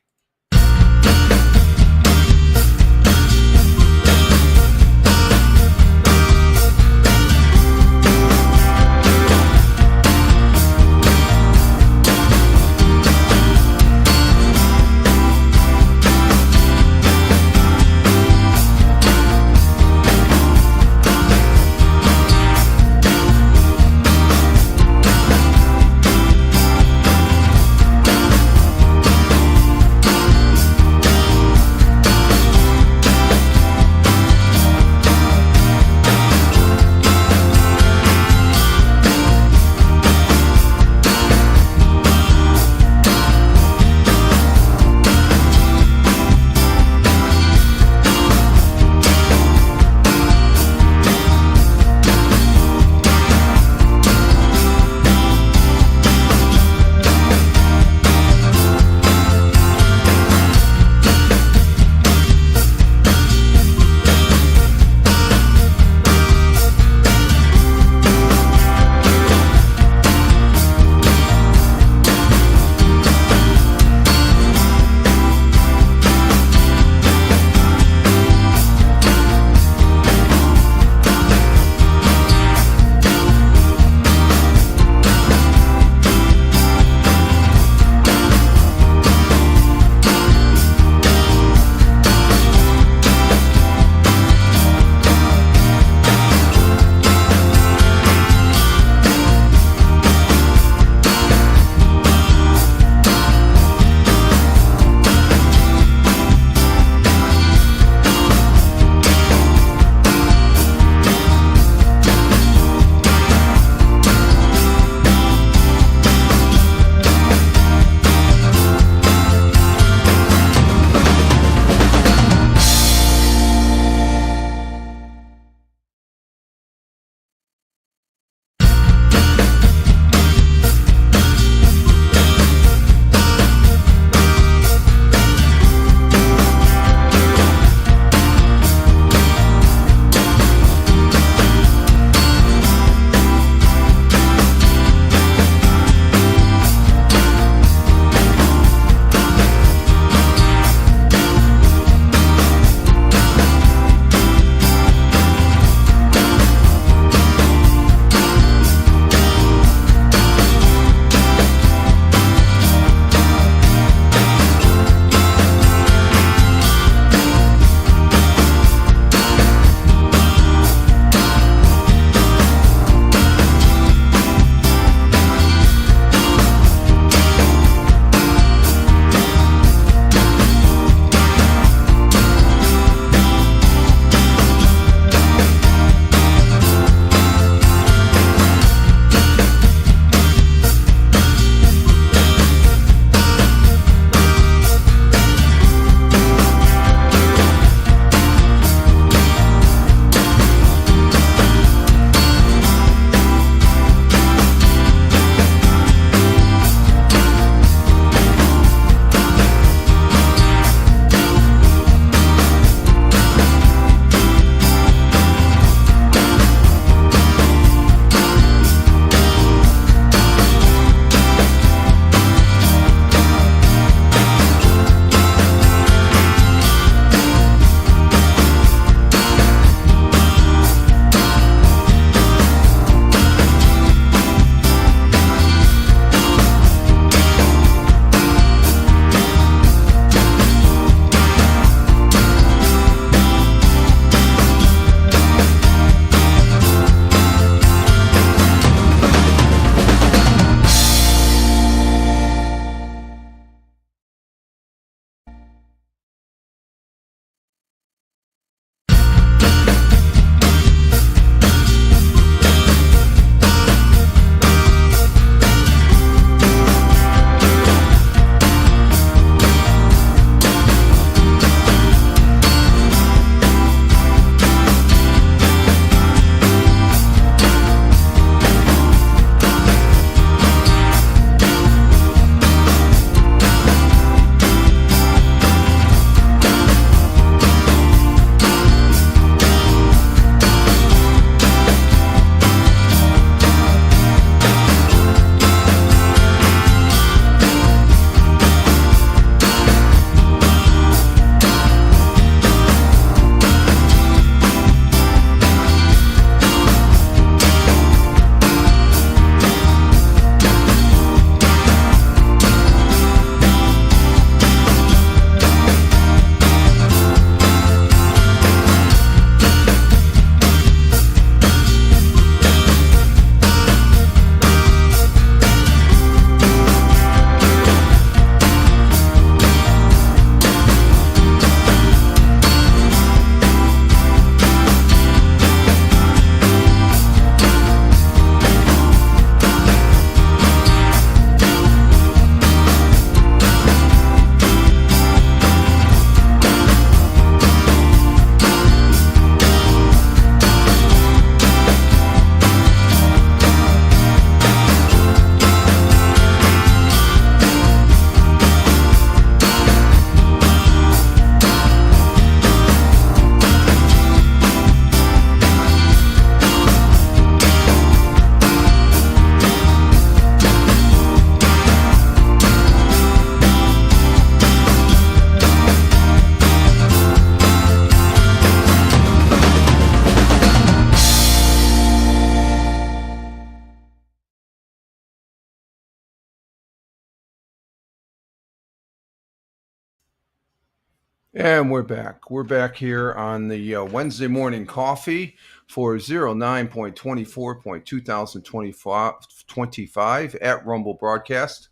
And we're back. We're back here on the Wednesday morning coffee for 09.24.2025 at Rumble Broadcast.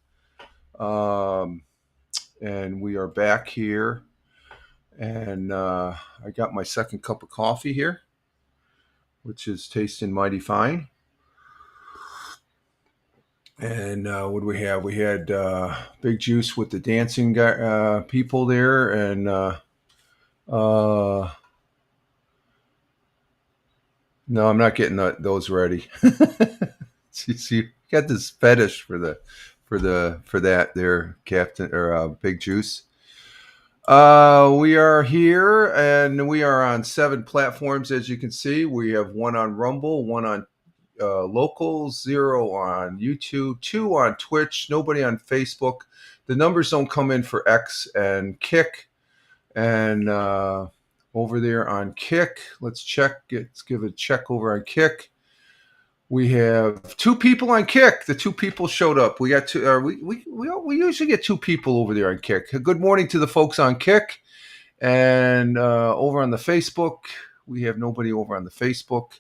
And we are back here. And I got my second cup of coffee here, which is tasting mighty fine. And what do we have? We had Big Juice with the dancing people there. And no, I'm not getting those ready. See, you got this fetish for that there, Captain or Big Juice. We are here, and we are on 7 platforms, as you can see. We have 1 on Rumble, 1 on local, 0 on YouTube, 2 on Twitch, nobody on Facebook. The numbers don't come in for X and Kick, and over there on Kick, let's check. Let's give a check over on Kick. We have 2 people on Kick. The 2 people showed up. We got 2. We usually get 2 people over there on Kick. Good morning to the folks on Kick, and over on the Facebook, we have nobody over on the Facebook,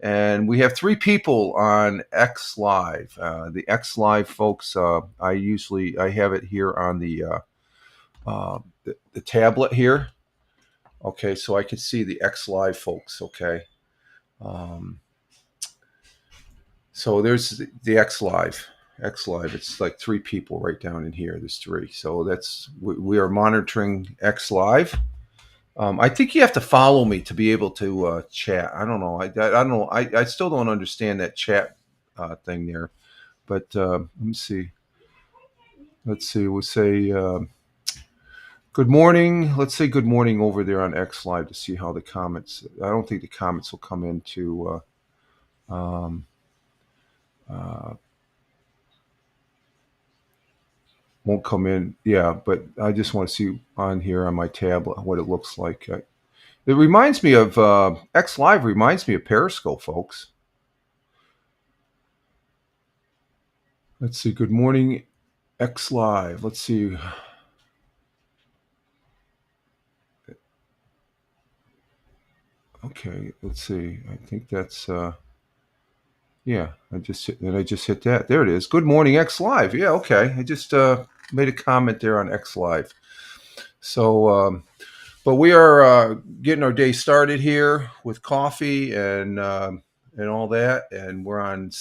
and we have 3 people on X Live. The X Live folks, I have it here on the tablet here. Okay, so I can see the X Live folks. Okay. So there's the X Live. X Live. It's like 3 people right down in here. There's 3. So we are monitoring X Live. I think you have to follow me to be able to chat. I don't know. I don't know. I still don't understand that chat thing there. But let me see. Let's see. We'll say good morning. Let's say good morning over there on X Live to see how the comments. I don't think the comments will come into. Won't come in. Yeah, but I just want to see on here on my tablet what it looks like. It reminds me of X Live. Reminds me of Periscope, folks. Let's see. Good morning, X Live. Let's see. Okay, let's see. I think that's yeah. I just hit that. There it is. Good morning, X Live. Yeah, okay. I just made a comment there on X Live. So, but we are getting our day started here with coffee and all that, and we're on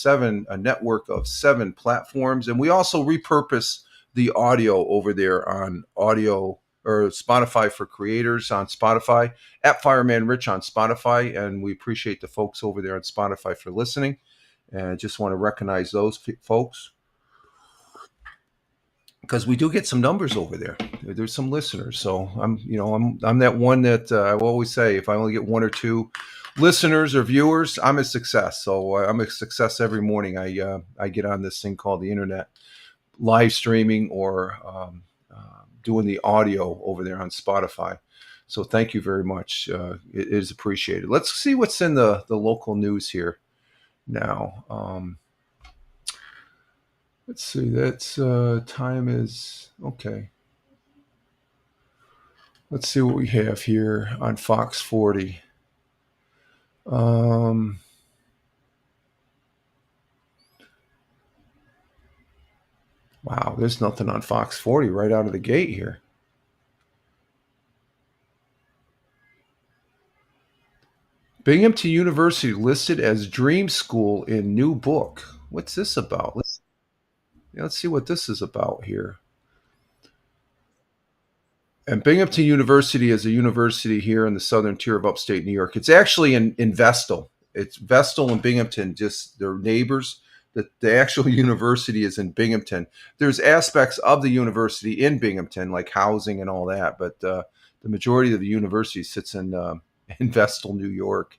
a network of 7 platforms, and we also repurpose the audio over there on audio or Spotify for creators on Spotify, at Fireman Rich on Spotify, and we appreciate the folks over there on Spotify for listening, and I just want to recognize those folks because we do get some numbers over there. There's some listeners, so I'm that one that I will always say if I only get 1 or 2 listeners or viewers, I'm a success. So I'm a success every morning. I get on this thing called the internet, live streaming or doing the audio over there on Spotify. So thank you very much. It is appreciated. Let's see what's in the local news here now. Let's see. That's time is okay. Let's see what we have here on Fox 40. Wow, there's nothing on Fox 40 right out of the gate here. Binghamton University listed as dream school in new book. What's this about? Let's see what this is about here. And Binghamton University is a university here in the southern tier of upstate New York. It's actually in Vestal. It's Vestal and Binghamton, just they're neighbors. The actual university is in Binghamton. There's aspects of the university in Binghamton, like housing and all that, but the majority of the university sits in Vestal, New York.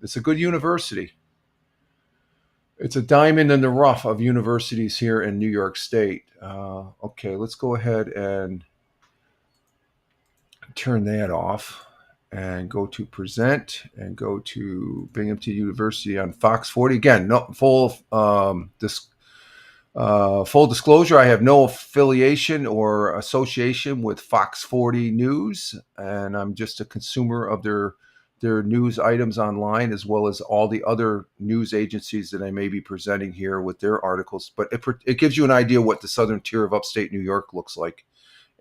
It's a good university. It's a diamond in the rough of universities here in New York State. Okay, let's go ahead and turn that off and go to present and go to Binghamton University on Fox 40. Again, not full Full disclosure, I have no affiliation or association with Fox 40 News, and I'm just a consumer of their news items online, as well as all the other news agencies that I may be presenting here with their articles. But it gives you an idea what the southern tier of upstate New York looks like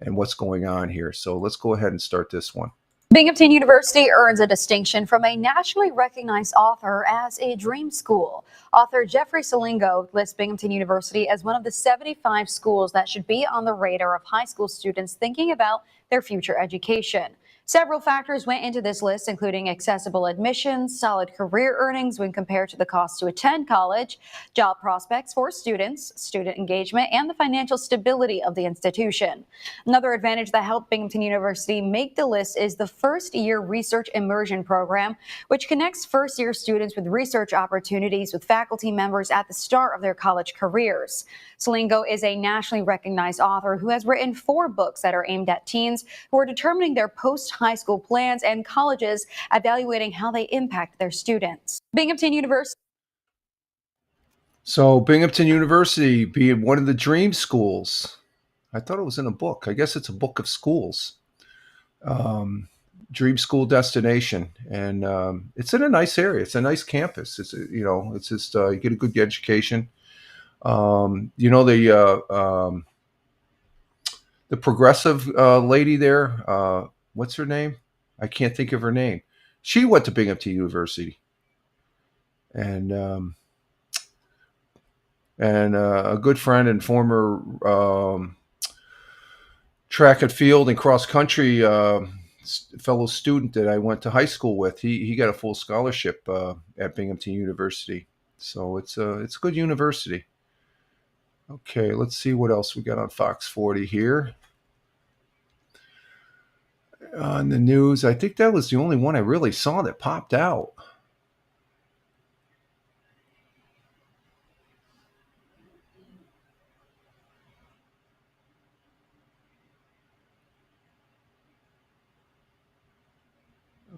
and what's going on here. So let's go ahead and start this one. Binghamton University earns a distinction from a nationally recognized author as a dream school. Author Jeffrey Salingo lists Binghamton University as one of the 75 schools that should be on the radar of high school students thinking about their future education. Several factors went into this list, including accessible admissions, solid career earnings when compared to the cost to attend college, job prospects for students, student engagement, and the financial stability of the institution. Another advantage that helped Binghamton University make the list is the first-year research immersion program, which connects first-year students with research opportunities with faculty members at the start of their college careers. Salingo is a nationally recognized author who has written 4 books that are aimed at teens who are determining their post-high school plans and colleges evaluating how they impact their students. Binghamton University. So Binghamton University being one of the dream schools. I thought it was in a book. I guess it's a book of schools. Dream school destination, and it's in a nice area. It's a nice campus. It's just you get a good education. The progressive lady there. What's her name? I can't think of her name. She went to Binghamton University, and a good friend and former track and field and cross country fellow student that I went to high school with. He got a full scholarship at Binghamton University, so it's a good university. Okay, let's see what else we got on Fox 40 here. On the news, I think that was the only one I really saw that popped out.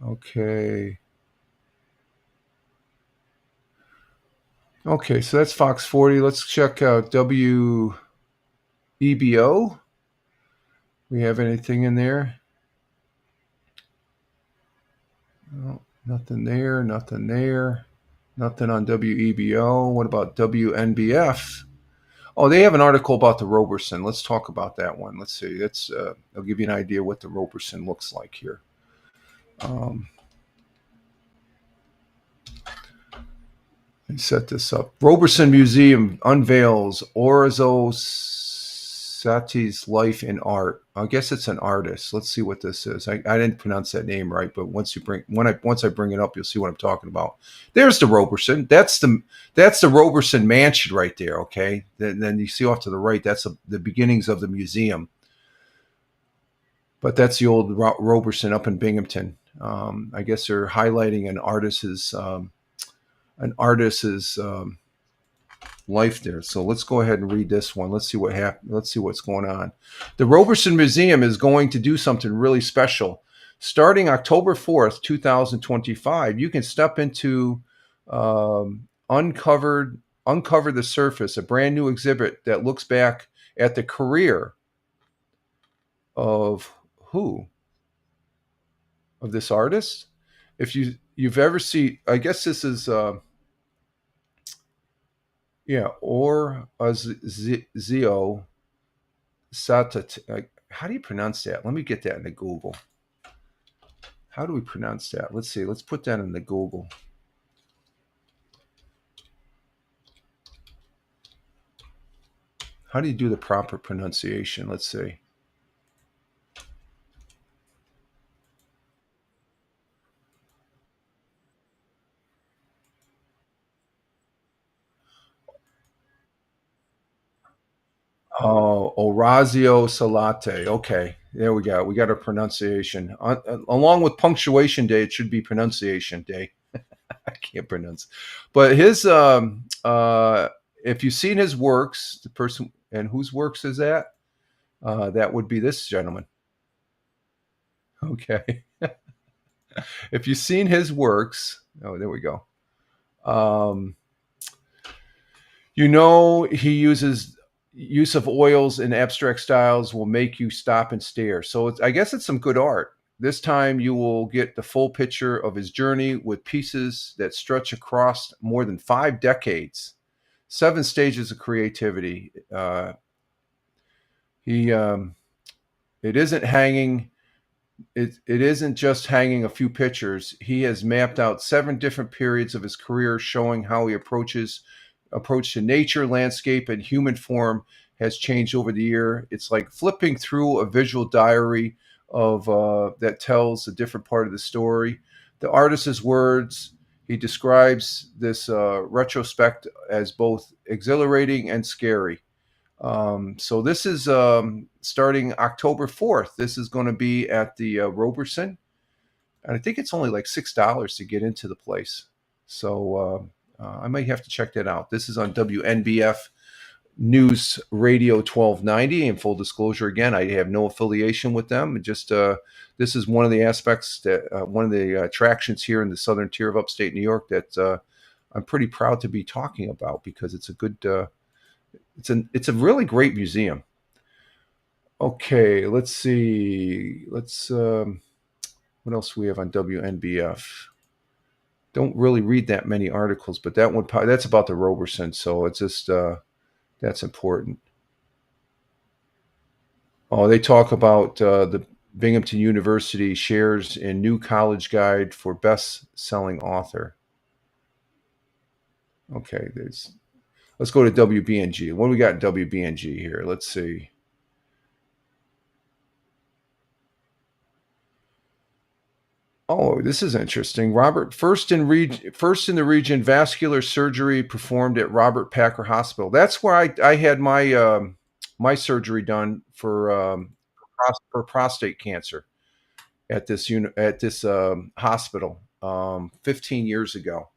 Okay. Okay, so that's Fox 40. Let's check out WEBO. We have anything in there? No, nothing there, nothing there. Nothing on WEBO. What about WNBF? Oh, they have an article about the Roberson. Let's talk about that one. Let's see. I'll give you an idea what the Roberson looks like here. And set this up. Roberson Museum unveils Orzo Sati's life in art. I guess it's an artist. Let's see what this is. I didn't pronounce that name right, but once I bring it up, you'll see what I'm talking about. There's the Roberson. That's the Roberson mansion right there. Okay. Then you see off to the right. That's the beginnings of the museum. But that's the old Roberson up in Binghamton. I guess they're highlighting an artist's life there. So let's go ahead and read this one. Let's see what happened. Let's see what's going on. The Roberson Museum is going to do something really special. Starting October 4th, 2025, you can step into Uncover the Surface, a brand new exhibit that looks back at the career of who? Of this artist? If you've ever seen, I guess this is or Zio Satat. How do you pronounce that? Let me get that into Google. How do we pronounce that? Let's see. Let's put that into Google. How do you do the proper pronunciation? Let's see. Oh, Orazio Salate. Okay, there we go. We got a pronunciation. Along with punctuation day, it should be pronunciation day. I can't pronounce. But his, if you've seen his works, the person, and whose works is that? That would be this gentleman. Okay. If you've seen his works, oh, there we go. You know, he uses use of oils and abstract styles will make you stop and stare. So I guess it's some good art. This time you will get the full picture of his journey with pieces that stretch across more than 5 decades, 7 stages of creativity. He it isn't hanging. It isn't just hanging a few pictures. He has mapped out 7 different periods of his career, showing how he approach to nature, landscape, and human form has changed over the year. It's like flipping through a visual diary of that tells a different part of the story. The artist's words. He describes this retrospect as both exhilarating and scary. So this is starting October 4th. This is going to be at the Roberson. And I think it's only like $6 to get into the place. So I might have to check that out. This is on WNBF News Radio 1290. And full disclosure, again, I have no affiliation with them. Just this is one of the aspects that one of the attractions here in the southern tier of upstate New York that I'm pretty proud to be talking about because it's a good. It's a really great museum. Okay, let's see. What else do we have on WNBF? Don't really read that many articles, but that's about the Roberson, so it's just that's important. Oh, they talk about the Binghamton University shares in new college guide for best-selling author. Okay, let's go to WBNG. What do we got in WBNG here? Let's see. Oh, this is interesting. Robert, first in the region, vascular surgery performed at Robert Packer Hospital. That's where I had my surgery done for prostate cancer at this hospital 15 years ago,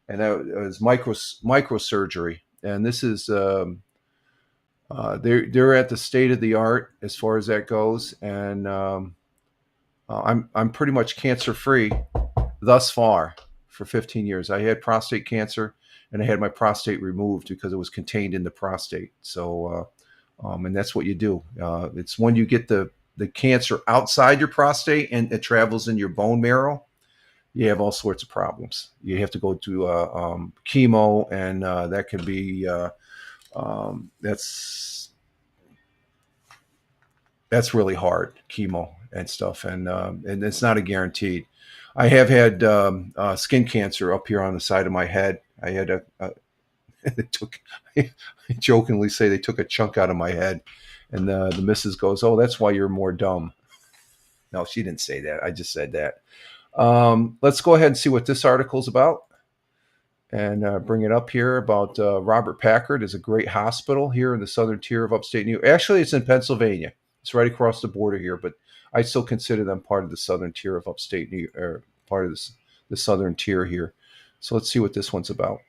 and that was microsurgery. And this is they're at the state of the art as far as that goes, and I'm pretty much cancer free thus far for 15 years. I had prostate cancer, and I had my prostate removed because it was contained in the prostate. So, and that's what you do. It's when you get the cancer outside your prostate and it travels in your bone marrow, you have all sorts of problems. You have to go to chemo, and that could be that's really hard, chemo and stuff, and it's not a guaranteed. I have had skin cancer up here on the side of my head. I had they took, I jokingly say they took a chunk out of my head, and the missus goes, "Oh, that's why you're more dumb." No, she didn't say that. I just said that. Let's go ahead and see what this article's about, and bring it up here about Robert Packard is a great hospital here in the southern tier of upstate New York. Actually, it's in Pennsylvania. It's right across the border here, but I still consider them part of the southern tier of upstate New York, or part of the southern tier here. So let's see what this one's about.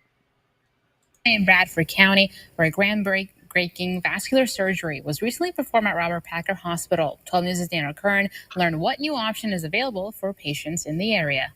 In Bradford County, where a groundbreaking vascular surgery was recently performed at Robert Packer Hospital. 12 News' Daniel Kern learned what new option is available for patients in the area.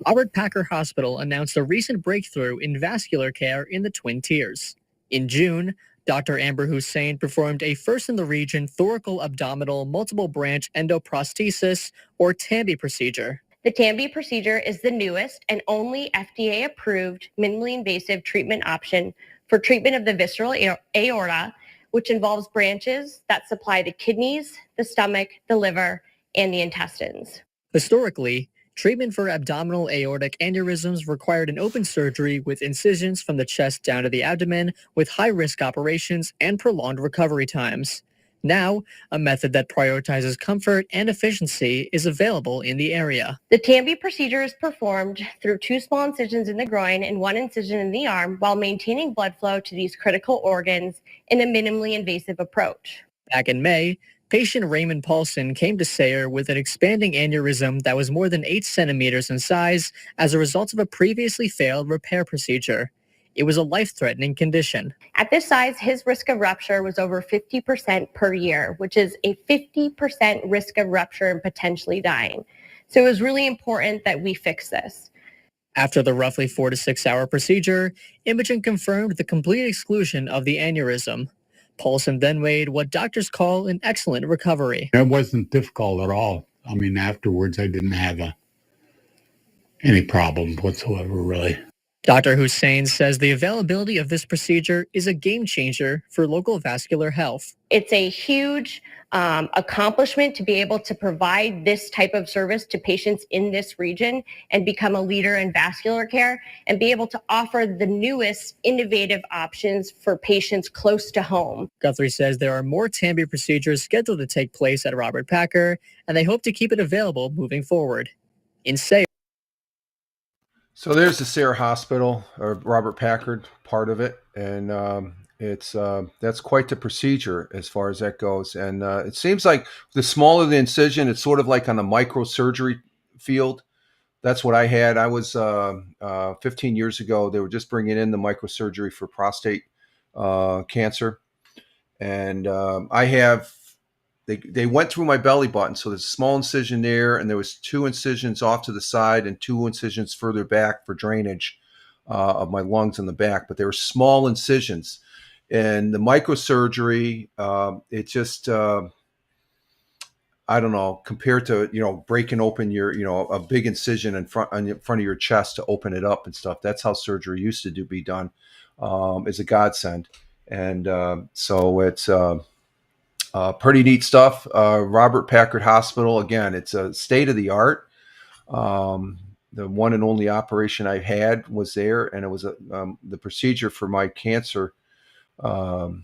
Robert Packer Hospital announced a recent breakthrough in vascular care in the Twin Tiers. In June, Dr. Amber Hussein performed a first-in-the-region thoracoabdominal multiple branch endoprosthesis, or TAMBI procedure. The TAMBI procedure is the newest and only FDA-approved minimally invasive treatment option for treatment of the visceral aorta, which involves branches that supply the kidneys, the stomach, the liver, and the intestines. Historically, treatment for abdominal aortic aneurysms required an open surgery with incisions from the chest down to the abdomen, with high-risk operations and prolonged recovery times. Now, a method that prioritizes comfort and efficiency is available in the area. The TAMBI procedure is performed through 2 small incisions in the groin and 1 incision in the arm while maintaining blood flow to these critical organs in a minimally invasive approach. Back in May, patient Raymond Paulson came to Sayre with an expanding aneurysm that was more than 8 centimeters in size as a result of a previously failed repair procedure. It was a life-threatening condition. At this size, his risk of rupture was over 50% per year, which is a 50% risk of rupture and potentially dying. So it was really important that we fix this. After the roughly 4 to 6 hour procedure, imaging confirmed the complete exclusion of the aneurysm. Paulson then made what doctors call an excellent recovery. It wasn't difficult at all. I mean, afterwards, I didn't have any problems whatsoever, really. Dr. Hussein says the availability of this procedure is a game changer for local vascular health. It's a huge accomplishment to be able to provide this type of service to patients in this region and become a leader in vascular care and be able to offer the newest innovative options for patients close to home. Guthrie says there are more TAMBI procedures scheduled to take place at Robert Packer, and they hope to keep it available moving forward. In Sayre. So there's the Sayre Hospital, or Robert Packard part of it, and it's that's quite the procedure as far as that goes. And it seems like the smaller the incision, it's sort of like on the microsurgery field. That's what I had. I was 15 years ago. They were just bringing in the microsurgery for prostate cancer, and I have. They went through my belly button, so there's a small incision there, and there was 2 incisions off to the side and 2 incisions further back for drainage of my lungs in the back. But they were small incisions, and the microsurgery, it just I don't know, compared to breaking open your a big incision in front of your chest to open it up and stuff. That's how surgery used to be done. Is a godsend, and so it's. Pretty neat stuff. Robert Packard Hospital, again, it's a state of the art. The one and only operation I had was there, and it was the procedure for my cancer. The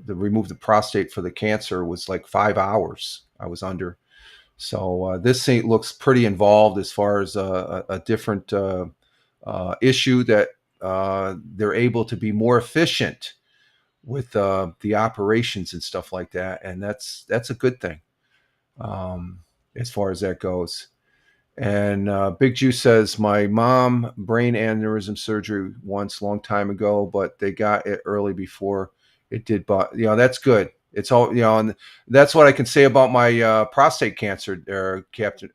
remove the prostate for the cancer was like 5 hours I was under. So this thing looks pretty involved as far as a different issue that they're able to be more efficient with the operations and stuff like that, and that's a good thing as far as that goes. And Big Juice says my mom brain aneurysm surgery once long time ago, but they got it early before it did. But that's good. It's all and that's what I can say about my prostate cancer, Captain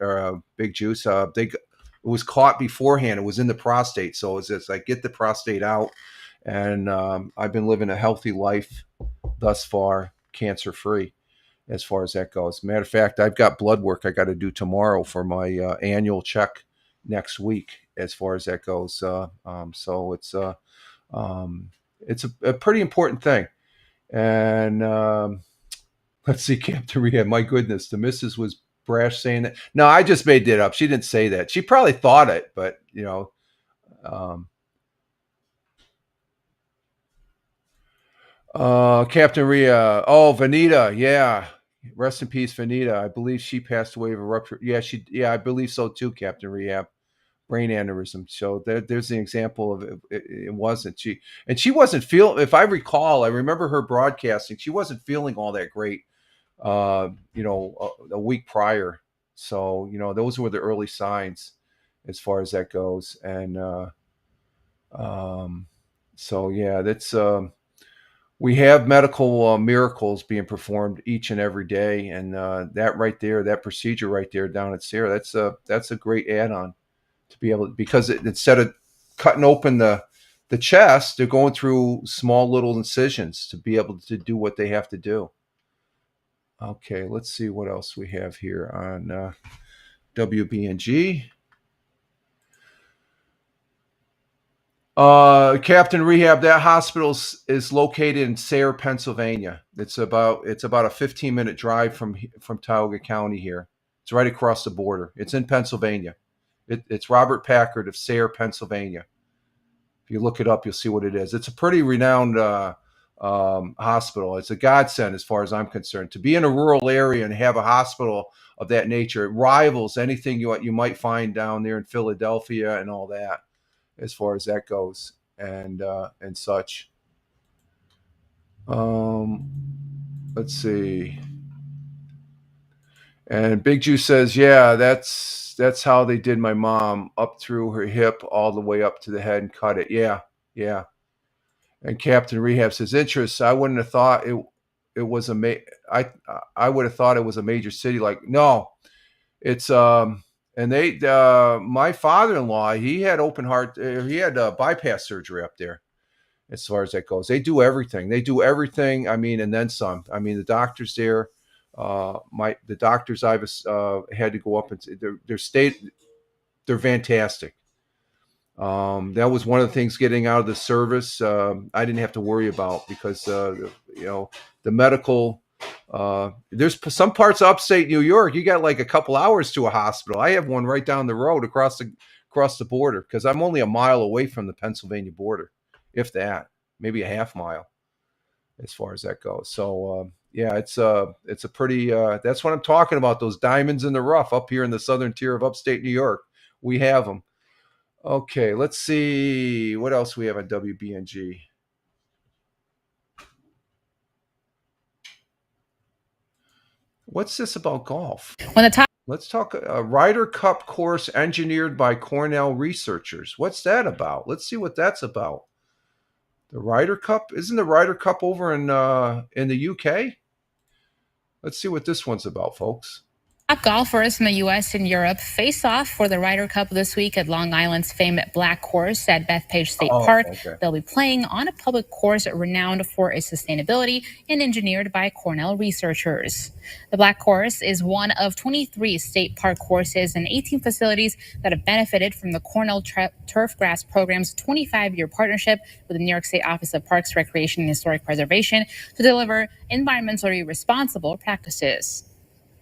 Big Juice. It was caught beforehand. It was in the prostate, so it's just like get the prostate out. And I've been living a healthy life thus far, cancer-free, as far as that goes. Matter of fact, I've got blood work I got to do tomorrow for my annual check next week, as far as that goes. So it's a pretty important thing. And let's see, Captain Rehab. My goodness, the missus was brash saying that. No, I just made it up. She didn't say that. She probably thought it, but Captain Rhea. Oh, Vanita. Yeah. Rest in peace, Vanita. I believe she passed away of a rupture. Yeah, I believe so too, Captain Rehab. Brain aneurysm. So there's an example of it. It wasn't she, and she wasn't feeling. If I recall, I remember her broadcasting. She wasn't feeling all that great. A week prior. So those were the early signs, as far as that goes. And so yeah, that's. We have medical miracles being performed each and every day, and that right there, that procedure right there down at Sayre, that's a great add-on to be able to, because instead of cutting open the chest, they're going through small little incisions to be able to do what they have to do. Okay, let's see what else we have here on WBNG. Captain Rehab, that hospital is located in Sayre, Pennsylvania. It's about a 15-minute drive from Tioga County here. It's right across the border. It's in Pennsylvania. It's Robert Packard of Sayre, Pennsylvania. If you look it up, you'll see what it is. It's a pretty renowned hospital. It's a godsend as far as I'm concerned. To be in a rural area and have a hospital of that nature, it rivals anything you might find down there in Philadelphia and all that, as far as that goes, and such. Let's see. And Big Juice says, yeah, that's how they did my mom, up through her hip all the way up to the head and cut it. Yeah. And Captain Rehab says, interest. I wouldn't have thought it was I would have thought it was a major city. Like, no, it's And my father-in-law, he had open heart, he had bypass surgery up there. As far as that goes, they do everything. They do everything. I mean, and then some. I mean, the doctors there, the doctors I've had to go up and they're fantastic. That was one of the things getting out of the service. I didn't have to worry about because the medical. There's some parts of upstate New York. You got like a couple hours to a hospital. I have one right down the road across the border because I'm only a mile away from the Pennsylvania border, if that, maybe a half mile, as far as that goes. So yeah, it's a pretty. That's what I'm talking about. Those diamonds in the rough up here in the southern tier of upstate New York. We have them. Okay, let's see what else we have on WBNG. What's this about golf? Let's talk a Ryder Cup course engineered by Cornell researchers. What's that about? Let's see what that's about. The Ryder Cup? Isn't the Ryder Cup over in the UK? Let's see what this one's about, folks. Top golfers from the U.S. and Europe face off for the Ryder Cup this week at Long Island's famed Black Course at Bethpage State Park. Okay. They'll be playing on a public course renowned for its sustainability and engineered by Cornell researchers. The Black Course is one of 23 state park courses and 18 facilities that have benefited from the Cornell Turfgrass Program's 25-year partnership with the New York State Office of Parks, Recreation, and Historic Preservation to deliver environmentally responsible practices.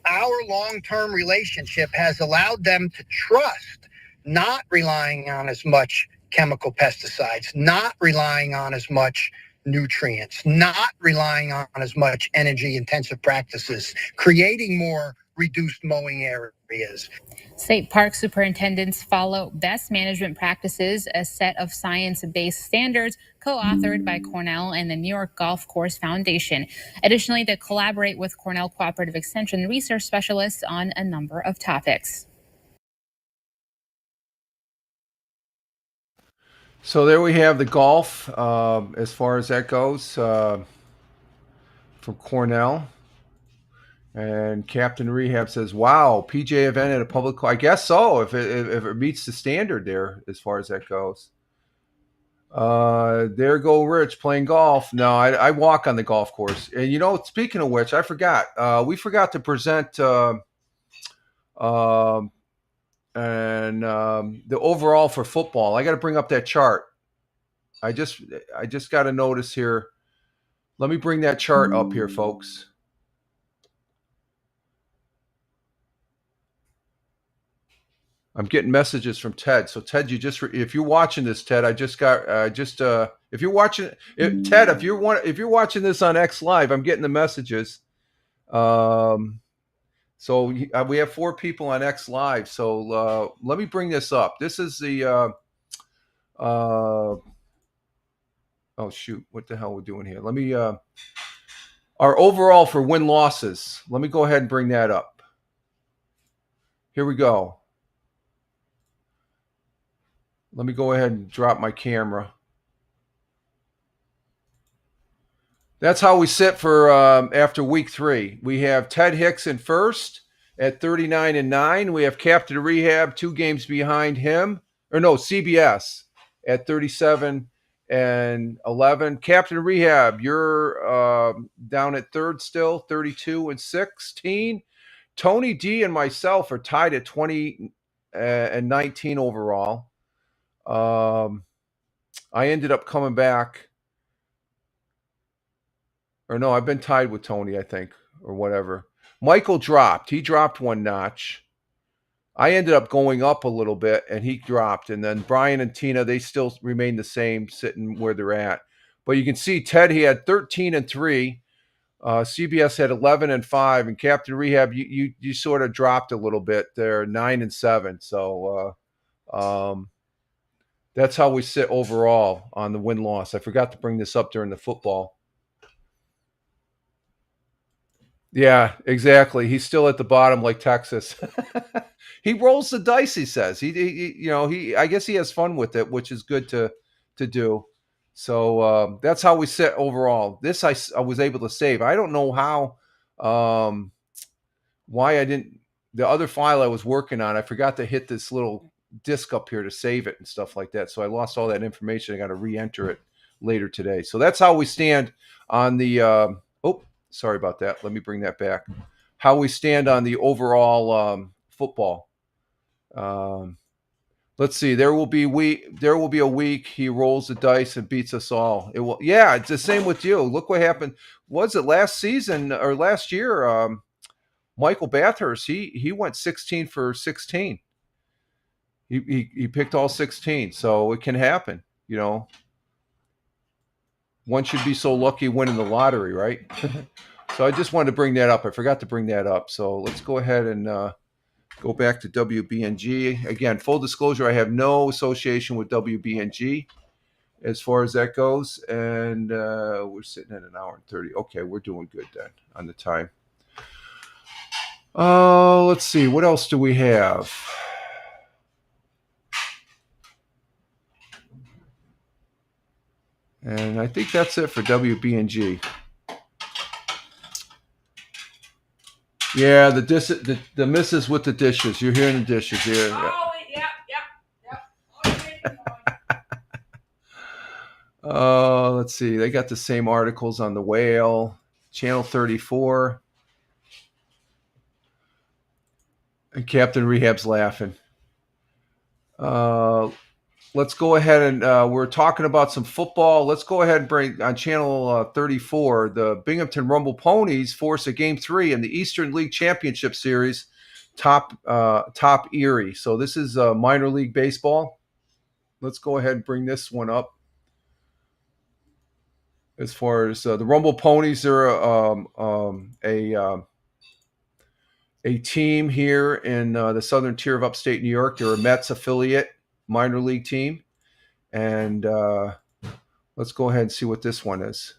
Our long-term relationship has allowed them to trust, not relying on as much chemical pesticides, not relying on as much nutrients, not relying on as much energy-intensive practices, creating more reduced mowing areas. State park superintendents follow best management practices, a set of science-based standards co-authored by Cornell and the New York Golf Course Foundation. Additionally, they collaborate with Cornell Cooperative Extension research specialists on a number of topics. So there we have the golf, as far as that goes, from Cornell. And Captain Rehab says, wow, PJ event at a public, I guess so, if it meets the standard there, as far as that goes. There go Rich playing golf. No, I walk on the golf course. And, speaking of which, I forgot. We forgot to present the overall for football. I got to bring up that chart. I just got a notice here. Let me bring that chart up here, folks. I'm getting messages from Ted. So Ted, if you're watching this, Ted, if you're watching Ted, if you're watching this on X Live, I'm getting the messages. So we have 4 people on X Live. So let me bring this up. This is the oh shoot, what the hell we're doing here? Let me our overall for win losses. Let me go ahead and bring that up. Here we go. Let me go ahead and drop my camera. That's how we sit for after week 3. We have Ted Hicks in first at 39-9. We have Captain Rehab 2 games behind him. Or no, CBS at 37-11. Captain Rehab, you're down at third still, 32-16. Tony D and myself are tied at 20 and 19 overall. I ended up coming back, or no, I've been tied with Tony, I think, or whatever. Michael dropped. He dropped 1 notch. I ended up going up a little bit, and he dropped. And then Brian and Tina, they still remain the same, sitting where they're at. But you can see Ted, he had 13-3. CBS had 11-5, and Captain Rehab, you sort of dropped a little bit there, 9-7. So that's how we sit overall on the win-loss. I forgot to bring this up during the football. Yeah, exactly. He's still at the bottom like Texas. He rolls the dice, he says. He I guess he has fun with it, which is good to do. So that's how we sit overall. This I was able to save. I don't know how, why I didn't. the other file I was working on, I forgot to hit this little disk up here to save it and stuff like that. So I lost all that information. I got to re-enter it later today. So that's how we stand on the. Oh, sorry about that. Let me bring that back. How we stand on the overall football. Let's see. There will be a week he rolls the dice and beats us all. It will. Yeah, it's the same with you. Look what happened. Was it last season or last year? Michael Bathurst. He went 16 for 16. He picked all 16. So it can happen. You know, one should be so lucky winning the lottery, right? So I just wanted to bring that up. I forgot to bring that up. So let's go ahead and go back to WBNG. Again, full disclosure, I have no association with WBNG as far as that goes. And we're sitting at 1:30. Okay, we're doing good then on the time. Let's see. What else do we have? And I think that's it for WBNG. Yeah, the missus with the dishes. You're hearing the dishes here. Oh, yep. Let's see. They got the same articles on the whale. Channel 34. And Captain Rehab's laughing. Let's go ahead and we're talking about some football. Let's go ahead and bring on channel 34. The Binghamton Rumble Ponies force a game 3 in the Eastern League Championship Series, top Erie. So this is minor league baseball. Let's go ahead and bring this one up. As far as the Rumble Ponies, they're a team here in the southern tier of upstate New York. They're a Mets affiliate minor league team. And let's go ahead and see what this one is.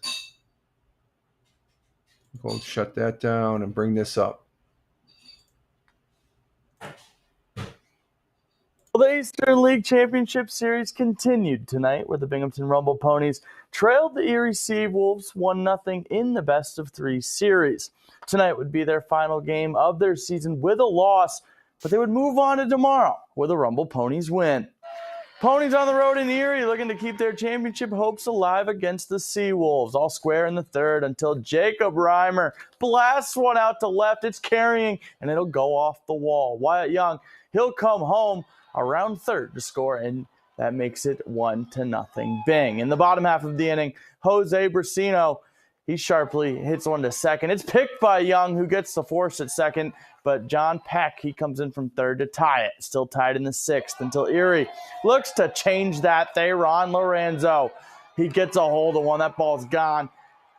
Go shut that down and bring this up. Well, the Eastern League Championship Series continued tonight, where the Binghamton Rumble Ponies trailed the Erie Seawolves 1-0 in the best-of-3 series. Tonight would be their final game of their season with a loss, but they would move on to tomorrow, where the Rumble Ponies win. Ponies on the road in Erie looking to keep their championship hopes alive against the Seawolves. All square in the third until Jacob Reimer blasts one out to left. It's carrying, and it'll go off the wall. Wyatt Young, he'll come home around third to score, and that makes it 1-0. Bing. In the bottom half of the inning, Jose Brasino, he sharply hits one to second. It's picked by Young, who gets the force at second, but John Peck, he comes in from third to tie it. Still tied in the sixth until Erie looks to change that. Theron Lorenzo, he gets a hold of one. That ball's gone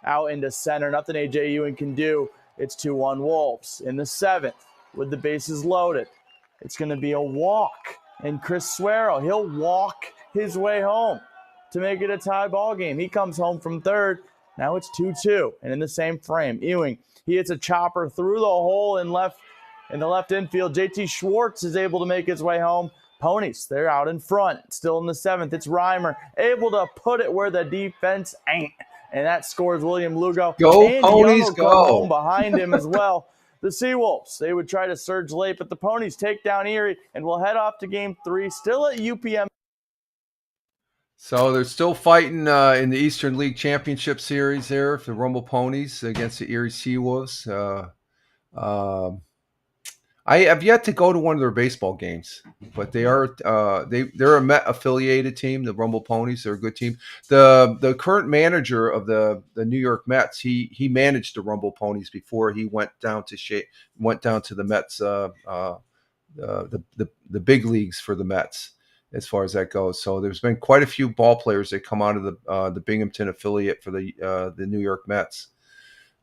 out into center. Nothing A.J. Ewing can do. It's 2-1 Wolves. In the seventh, with the bases loaded, it's going to be a walk. And Chris Suero, he'll walk his way home to make it a tie ball game. He comes home from third. Now it's 2-2. And in the same frame, Ewing, he hits a chopper through the hole in the left infield. JT Schwartz is able to make his way home. Ponies, they're out in front. Still in the seventh, it's Reimer, able to put it where the defense ain't. And that scores William Lugo. Go, and Ponies, Young will go. come home behind him as well. The Seawolves, they would try to surge late, but the Ponies take down Erie and will head off to game 3, still at UPM. So they're still fighting in the Eastern League Championship Series there for the Rumble Ponies against the Erie Seawolves. I have yet to go to one of their baseball games, but they're a Met affiliated team, the Rumble Ponies. They're a good team. The current manager of the New York Mets, he managed the Rumble Ponies before he went down to the Mets, the big leagues for the Mets as far as that goes. So there's been quite a few ball players that come out of the Binghamton affiliate for the New York Mets.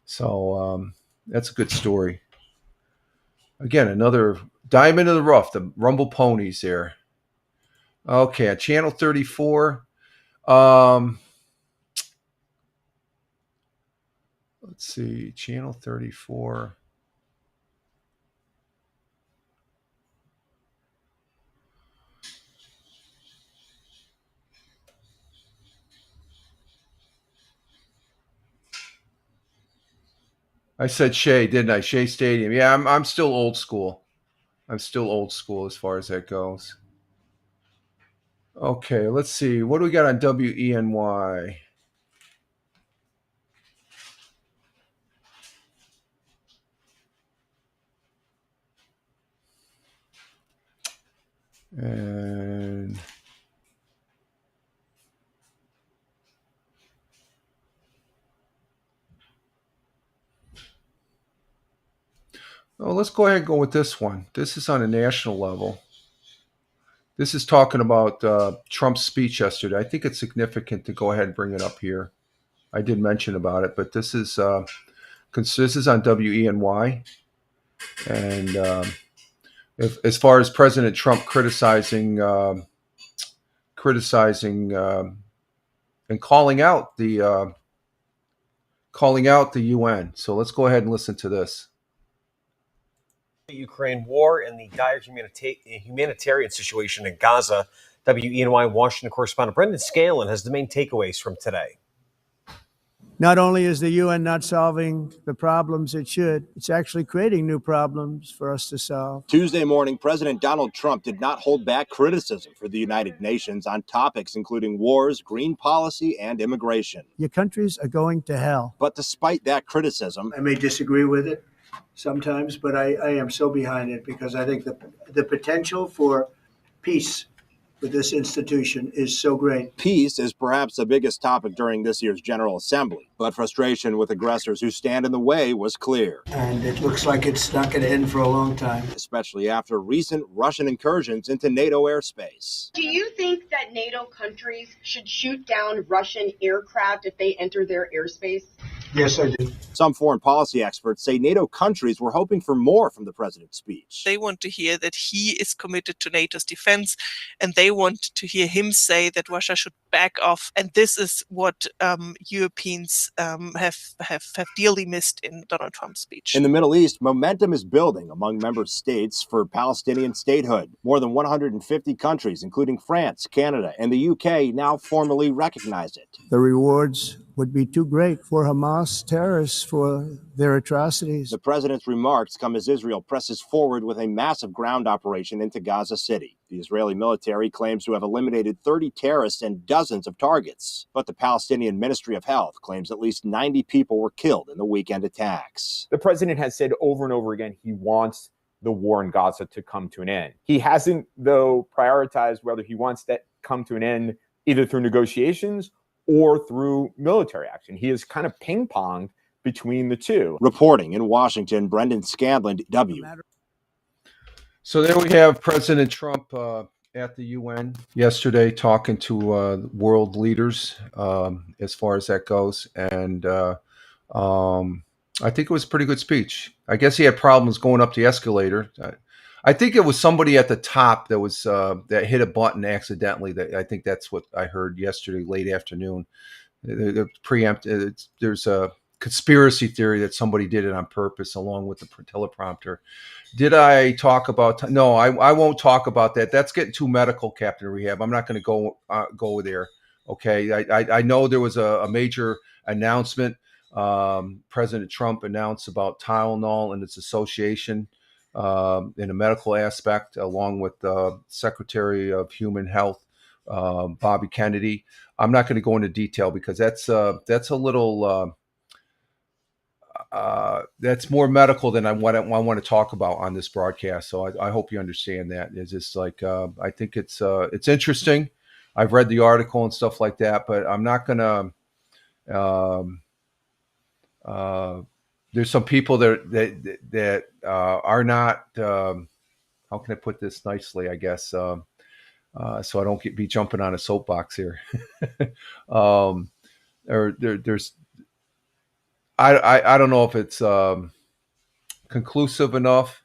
So that's a good story. Again, another diamond in the rough, the Rumble Ponies there. Okay, on channel 34. Let's see, channel 34. I said Shea, didn't I? Shea Stadium. Yeah, I'm still old school. I'm still old school as far as that goes. Okay, let's see. What do we got on WENY? And let's go ahead and go with this one. This is on a national level. This is talking about Trump's speech yesterday. I think it's significant to go ahead and bring it up here. I did mention about it, but this is on WENY, and as far as President Trump criticizing and calling out the UN. So let's go ahead and listen to this. The Ukraine war and the dire humanitarian situation in Gaza. WENY Washington correspondent Brendan Scanlon has the main takeaways from today. Not only is the UN not solving the problems it should, it's actually creating new problems for us to solve. Tuesday morning, President Donald Trump did not hold back criticism for the United Nations on topics including wars, green policy, and immigration. Your countries are going to hell. But despite that criticism, I may disagree with it sometimes, but I am so behind it because I think the potential for peace with this institution is so great. Peace is perhaps the biggest topic during this year's General Assembly, but frustration with aggressors who stand in the way was clear. And it looks like it's not going to end for a long time. Especially after recent Russian incursions into NATO airspace. Do you think that NATO countries should shoot down Russian aircraft if they enter their airspace? Yes, I do. Some foreign policy experts say NATO countries were hoping for more from the president's speech. They want to hear that he is committed to NATO's defense, and they want to hear him say that Russia should back off. And this is what Europeans have dearly missed in Donald Trump's speech. In the Middle East, momentum is building among member states for Palestinian statehood. More than 150 countries, including France, Canada, and the UK, now formally recognize it. The rewards would be too great for Hamas terrorists for their atrocities. The president's remarks come as Israel presses forward with a massive ground operation into Gaza City. The Israeli military claims to have eliminated 30 terrorists and dozens of targets. But the Palestinian Ministry of Health claims at least 90 people were killed in the weekend attacks. The president has said over and over again he wants the war in Gaza to come to an end. He hasn't, though, prioritized whether he wants that come to an end either through negotiations or through military action. He has kind of ping-ponged between the two. Reporting in Washington, Brendan Scanlon, W. So there we have President Trump at the UN yesterday talking to world leaders as far as that goes. And I think it was a pretty good speech. I guess he had problems going up the escalator. I think it was somebody at the top that was that hit a button accidentally. That I think that's what I heard yesterday late afternoon. They're preempted. There's a conspiracy theory that somebody did it on purpose, along with the teleprompter. Did I talk about? No, I won't talk about that. That's getting too medical, Captain Rehab. I'm not going to go there. Okay, I know there was a major announcement. President Trump announced about Tylenol and its association in a medical aspect, along with Secretary of Human Health, Bobby Kennedy. I'm not going to go into detail because that's a little that's more medical than I want to talk about on this broadcast. So I hope you understand that. It's just like I think it's interesting. I've read the article and stuff like that, but I'm not going to. There's some people that are not. How can I put this nicely? I guess so I don't be jumping on a soapbox here. There's. I don't know if it's conclusive enough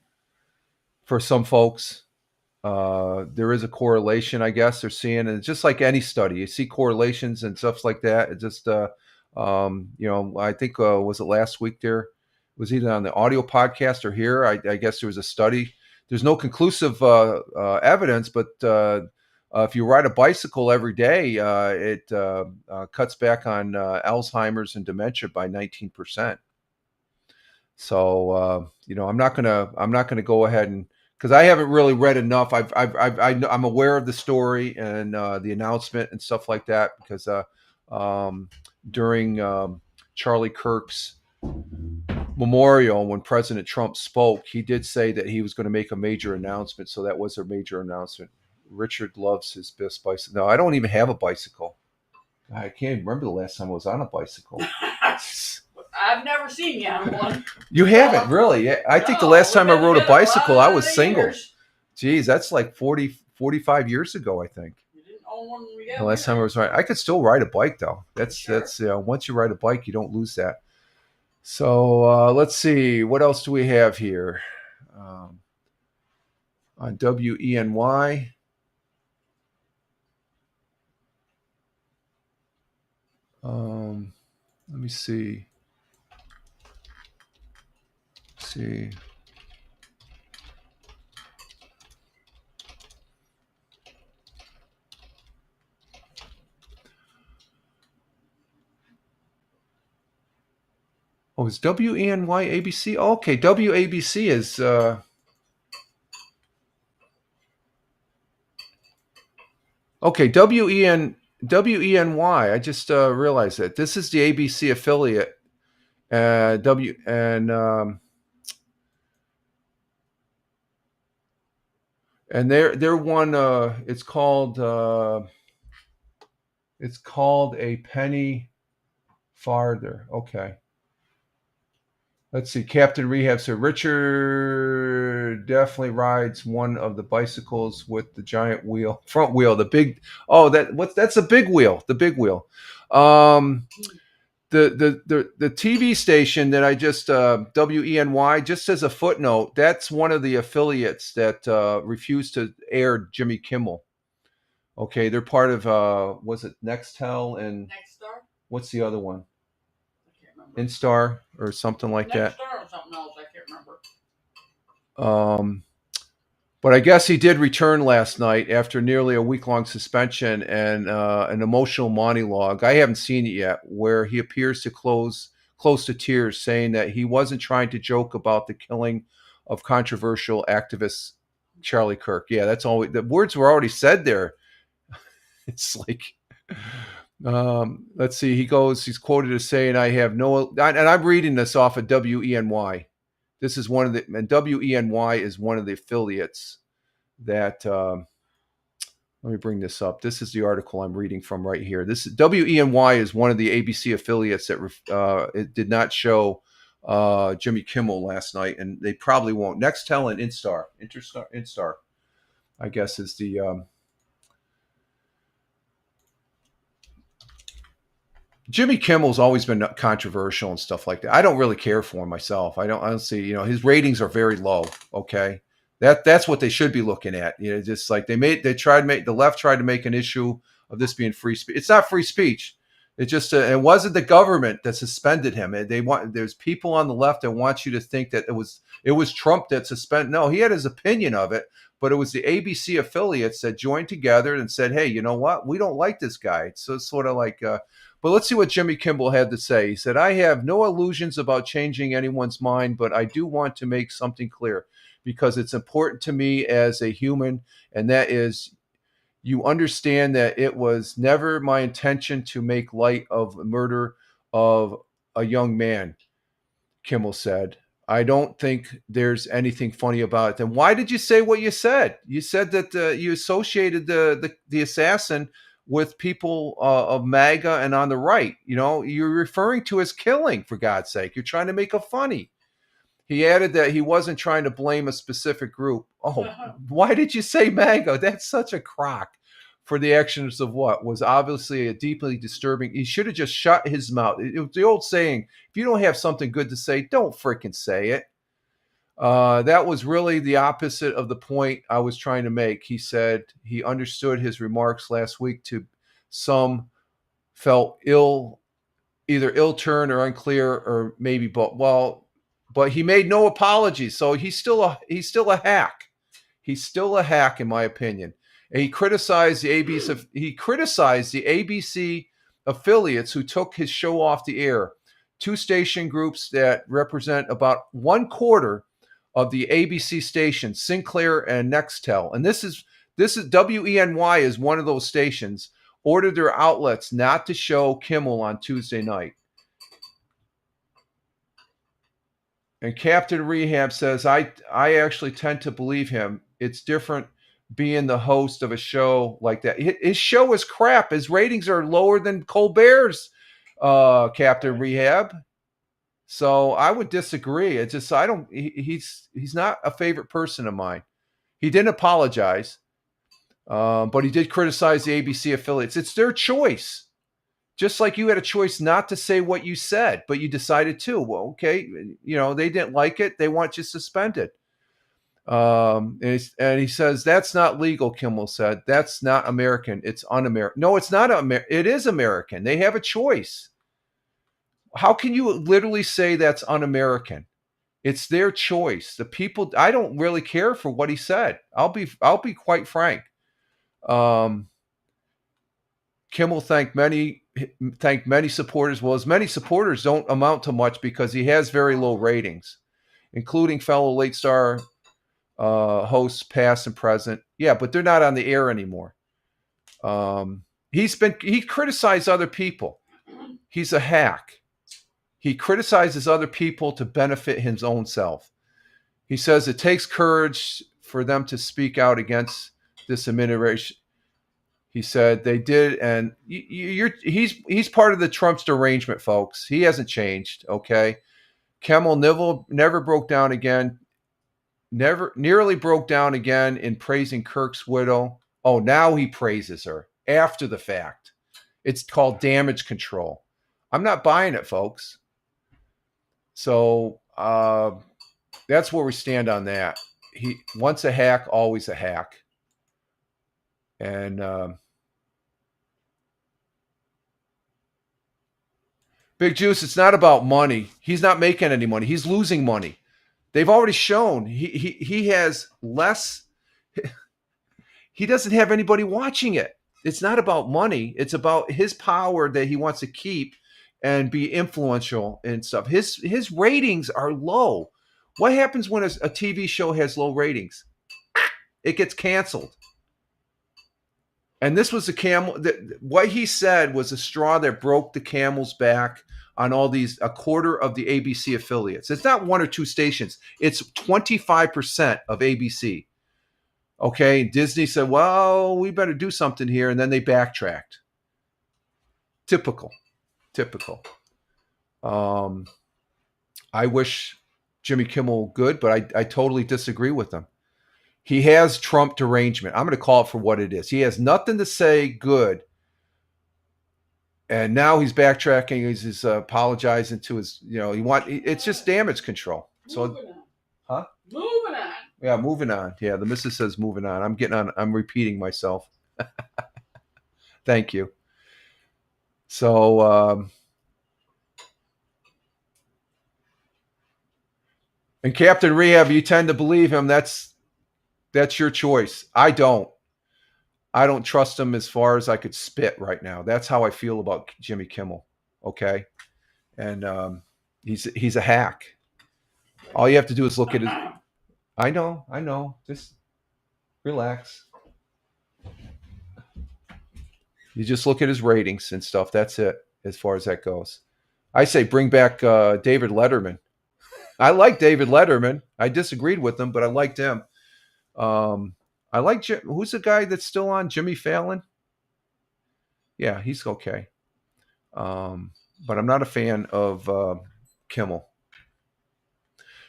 for some folks. There is a correlation, I guess they're seeing, and it's just like any study. You see correlations and stuff like that. It just, I think was it last week? There was either on the audio podcast or here. I guess there was a study. There's no conclusive evidence, but if you ride a bicycle every day, it cuts back on Alzheimer's and dementia by 19%. So I'm not gonna go ahead and because I haven't really read enough. I'm aware of the story and the announcement and stuff like that because during Charlie Kirk's memorial, when President Trump spoke, he did say that he was going to make a major announcement. So that was a major announcement. Richard loves his best bicycle. No, I don't even have a bicycle. I can't even remember the last time I was on a bicycle. I've never seen you on one. You haven't, really? I think the last time I rode a bicycle, I was single. Geez, that's like 45 years ago, I think. You didn't own one when we got The last time I was riding. I could still ride a bike, though. That's once you ride a bike, you don't lose that. So let's see. What else do we have here? On WENY. Let me see. Oh, is WENY ABC? Oh, okay, WABC is okay, WENY. I just realized that this is the ABC affiliate. And they're one. It's called A Penny Farther. Okay. Let's see. Captain Rehab said Richard definitely rides one of the bicycles with the giant wheel, front wheel, the big. Oh, that's a big wheel. The big wheel. The TV station that I just WENY, just as a footnote, that's one of the affiliates that refused to air Jimmy Kimmel. Okay, they're part of was it Nextel and Nexstar? What's the other one? I can't remember. Instar or something like that. Nexstar or something else, I can't remember. But I guess he did return last night after nearly a week-long suspension and an emotional monologue. I haven't seen it yet, where he appears to close to tears, saying that he wasn't trying to joke about the killing of controversial activist Charlie Kirk. Yeah, that's all. The words were already said there. It's like, let's see. He's quoted as saying, "I have no," and I'm reading this off of WENY. This is one of the, and WENY is one of the affiliates that, let me bring this up. This is the article I'm reading from right here. This WENY is one of the ABC affiliates that it did not show Jimmy Kimmel last night, and they probably won't. Nextel and Instar, I guess, is the Jimmy Kimmel's always been controversial and stuff like that. I don't really care for him myself. I don't see, his ratings are very low. Okay. That's what they should be looking at. Just like the left tried to make an issue of this being free speech. It's not free speech. It just, it wasn't the government that suspended him. There's people on the left that want you to think that it was Trump that suspended. No, he had his opinion of it, but it was the ABC affiliates that joined together and said, hey, you know what? We don't like this guy. So it's sort of like, but let's see what Jimmy Kimmel had to say. He said, I have no illusions about changing anyone's mind, but I do want to make something clear because it's important to me as a human, and that is you understand that it was never my intention to make light of the murder of a young man, Kimmel said. I don't think there's anything funny about it. Then why did you say what you said? You said that you associated the assassin with people of MAGA and on the right. You're referring to his killing, for God's sake. You're trying to make it funny. He added that he wasn't trying to blame a specific group. Oh, why did you say MAGA? That's such a crock for the actions of what was obviously a deeply disturbing. He should have just shut his mouth. It was the old saying, if you don't have something good to say, don't freaking say it. That was really the opposite of the point I was trying to make. He said he understood his remarks last week to some felt either ill-turned or unclear or maybe both. But he made no apologies. So he's still a hack. He's still a hack, in my opinion. And he criticized the ABC affiliates who took his show off the air. Two station groups that represent about 1/4 of the ABC stations, Sinclair and Nextel, and this is WENY is one of those stations, ordered their outlets not to show Kimmel on Tuesday night. And Captain Rehab says, I actually tend to believe him. It's different being the host of a show like that. His show is crap. His ratings are lower than Colbert's, Captain Rehab. So I would disagree. It's just he's not a favorite person of mine. He didn't apologize, but he did criticize the ABC affiliates. It's their choice. Just like you had a choice not to say what you said, but you decided to. Well, okay, they didn't like it. They want you suspended. And he says, that's not legal, Kimmel said. That's not American. It's un-American. No, it's not American. It is American. They have a choice. How can you literally say that's un-American? It's their choice. The people, I don't really care for what he said. I'll be quite frank. Kimmel thanked many supporters. Well, as many supporters don't amount to much because he has very low ratings, including fellow late star hosts, past and present. Yeah, but they're not on the air anymore. He criticized other people. He's a hack. He criticizes other people to benefit his own self. He says it takes courage for them to speak out against this administration. He said they did, and he's part of the Trump's derangement, folks. He hasn't changed, okay? Kimmel never broke down again, nearly broke down again in praising Kirk's widow. Oh, now he praises her after the fact. It's called damage control. I'm not buying it, folks. So that's where we stand on that. He once a hack, always a hack. And Big Juice, it's not about money. He's not making any money. He's losing money. They've already shown he has less. He doesn't have anybody watching it. It's not about money. It's about his power that he wants to keep and be influential and stuff. His ratings are low. What happens when a TV show has low ratings? It gets canceled. And this was what he said was a straw that broke the camel's back on a quarter of the ABC affiliates. It's not one or two stations. It's 25% of ABC. Okay. Disney said, well, we better do something here. And then they backtracked. Typical. I wish Jimmy Kimmel good, but I totally disagree with him. He has Trump derangement. I'm going to call it for what it is. He has nothing to say good. And now he's backtracking. He's apologizing to his, it's just damage control. Moving on. Yeah, moving on. Yeah, the missus says moving on. I'm repeating myself. Thank you. So, and Captain Rehab, you tend to believe him. That's your choice. I don't trust him as far as I could spit right now. That's how I feel about Jimmy Kimmel. Okay. And he's a hack. All you have to do is look at his. I know. Just relax. You just look at his ratings and stuff. That's it as far as that goes. I say bring back David Letterman. I like David Letterman. I disagreed with him, but I liked him. I like who's the guy that's still on? Jimmy Fallon. Yeah, he's okay. But I'm not a fan of Kimmel.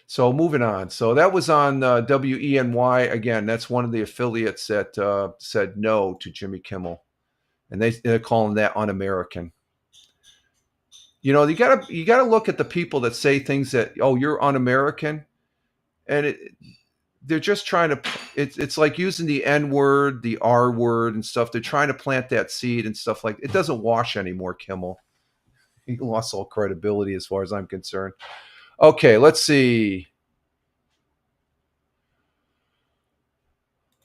So moving on. So that was on WENY. Again, that's one of the affiliates that said no to Jimmy Kimmel. And they're calling that un-American. You gotta look at the people that say things that, oh, you're un-American. And they're just trying to, it's like using the N word, the R word and stuff. They're trying to plant that seed and stuff like it doesn't wash anymore, Kimmel. He lost all credibility as far as I'm concerned. Okay, let's see.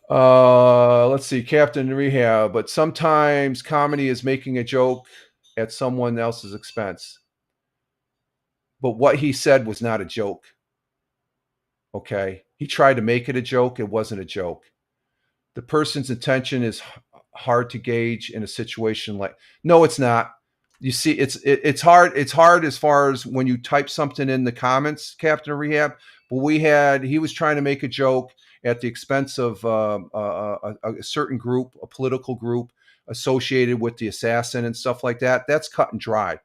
Captain Rehab, but sometimes comedy is making a joke at someone else's expense. But what he said was not a joke. Okay. He tried to make it a joke. It wasn't a joke. The person's intention is hard to gauge in a situation like, no, it's not. You see, it's hard. It's hard as far as when you type something in the comments, Captain of Rehab. But he was trying to make a joke at the expense of a certain group, a political group associated with the assassin and stuff like that. That's cut and dry.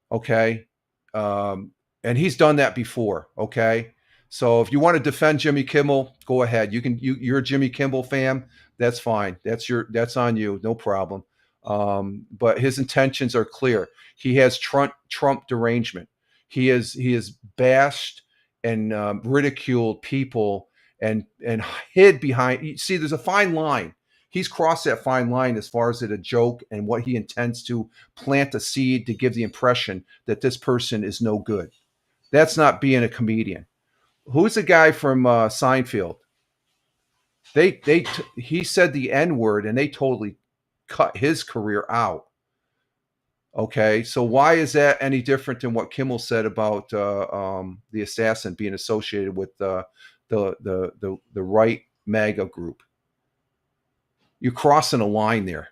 Okay. And he's done that before. Okay. So if you want to defend Jimmy Kimmel, go ahead. You're a Jimmy Kimmel fan. That's fine. That's on you. No problem. But his intentions are clear. He has Trump derangement. He has bashed and ridiculed people and hid behind. See, there's a fine line. He's crossed that fine line as far as it a joke and what he intends to plant a seed to give the impression that this person is no good. That's not being a comedian. Who's the guy from Seinfeld? He said the N word and they totally cut his career out. Okay, so why is that any different than what Kimmel said about the assassin being associated with the right MAGA group? You're crossing a line there.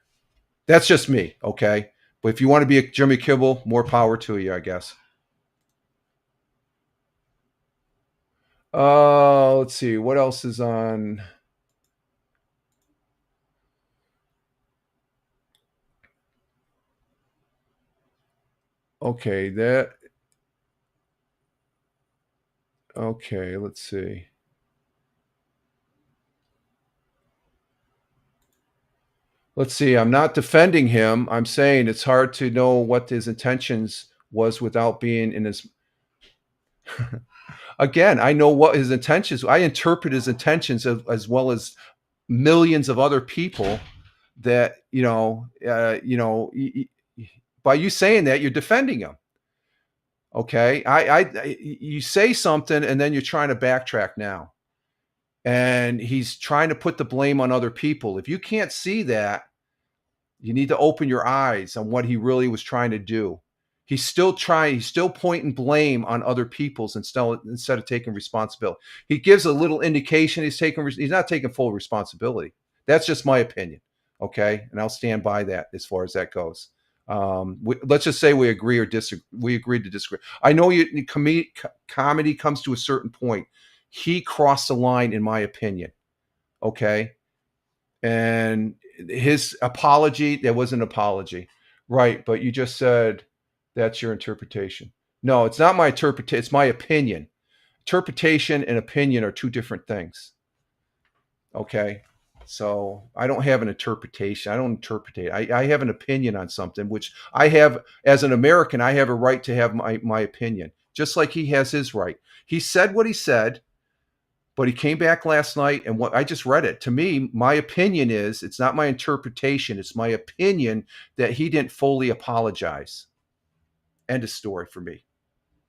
That's just me, okay? But if you want to be a Jimmy Kimmel, more power to you, I guess. Let's see. What else is on? Okay, okay, let's see. Let's see. I'm not defending him. I'm saying it's hard to know what his intentions was without being in his. Again, I know what his intentions. I interpret his intentions as well as millions of other people. That by you saying that, you're defending him. Okay, you say something and then you're trying to backtrack now, and he's trying to put the blame on other people. If you can't see that, you need to open your eyes on what he really was trying to do. He's still pointing blame on other people's instead of taking responsibility. He gives a little indication he's not taking full responsibility. That's just my opinion. Okay. And I'll stand by that as far as that goes. Let's just say we agree or disagree. We agreed to disagree. I know comedy comes to a certain point. He crossed the line, in my opinion. Okay. And his apology, there was an apology. Right. But you just said that's your interpretation. No, it's not my interpretation. It's my opinion. Interpretation and opinion are two different things. Okay. So I don't have an interpretation. I don't interpret. I have an opinion on something, which I have as an American. I have a right to have my opinion, just like he has his right. He said what he said, but he came back last night, and what I just read it. To me, my opinion is it's not my interpretation. It's my opinion that he didn't fully apologize. End of story for me.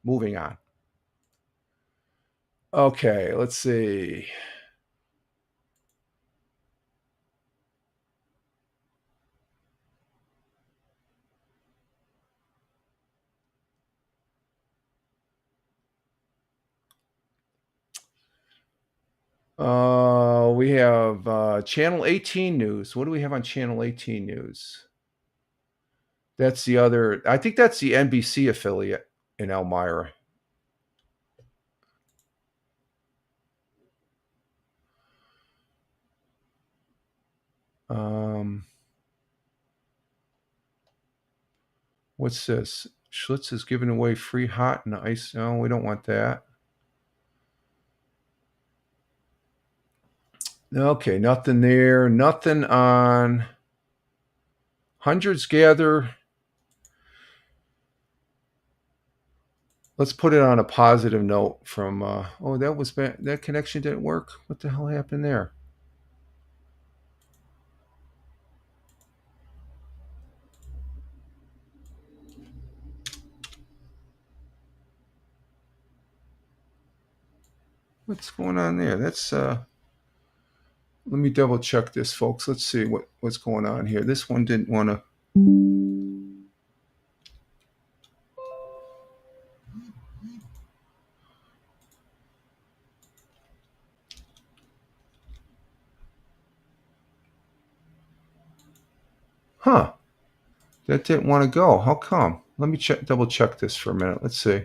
Moving on. Okay, let's see. We have Channel 18 News. What do we have on Channel 18 News? That's the other. I think that's the NBC affiliate in Elmira. What's this? Schlitz is giving away free hot and ice. No, we don't want that. Okay, nothing there. Nothing on hundreds gather. Let's put it on a positive note from, that was bad. That connection didn't work. What the hell happened there? What's going on there? That's, let me double check this, folks. Let's see what's going on here. This one didn't want to. Huh. That didn't want to go. How come? Let me double check this for a minute. Let's see.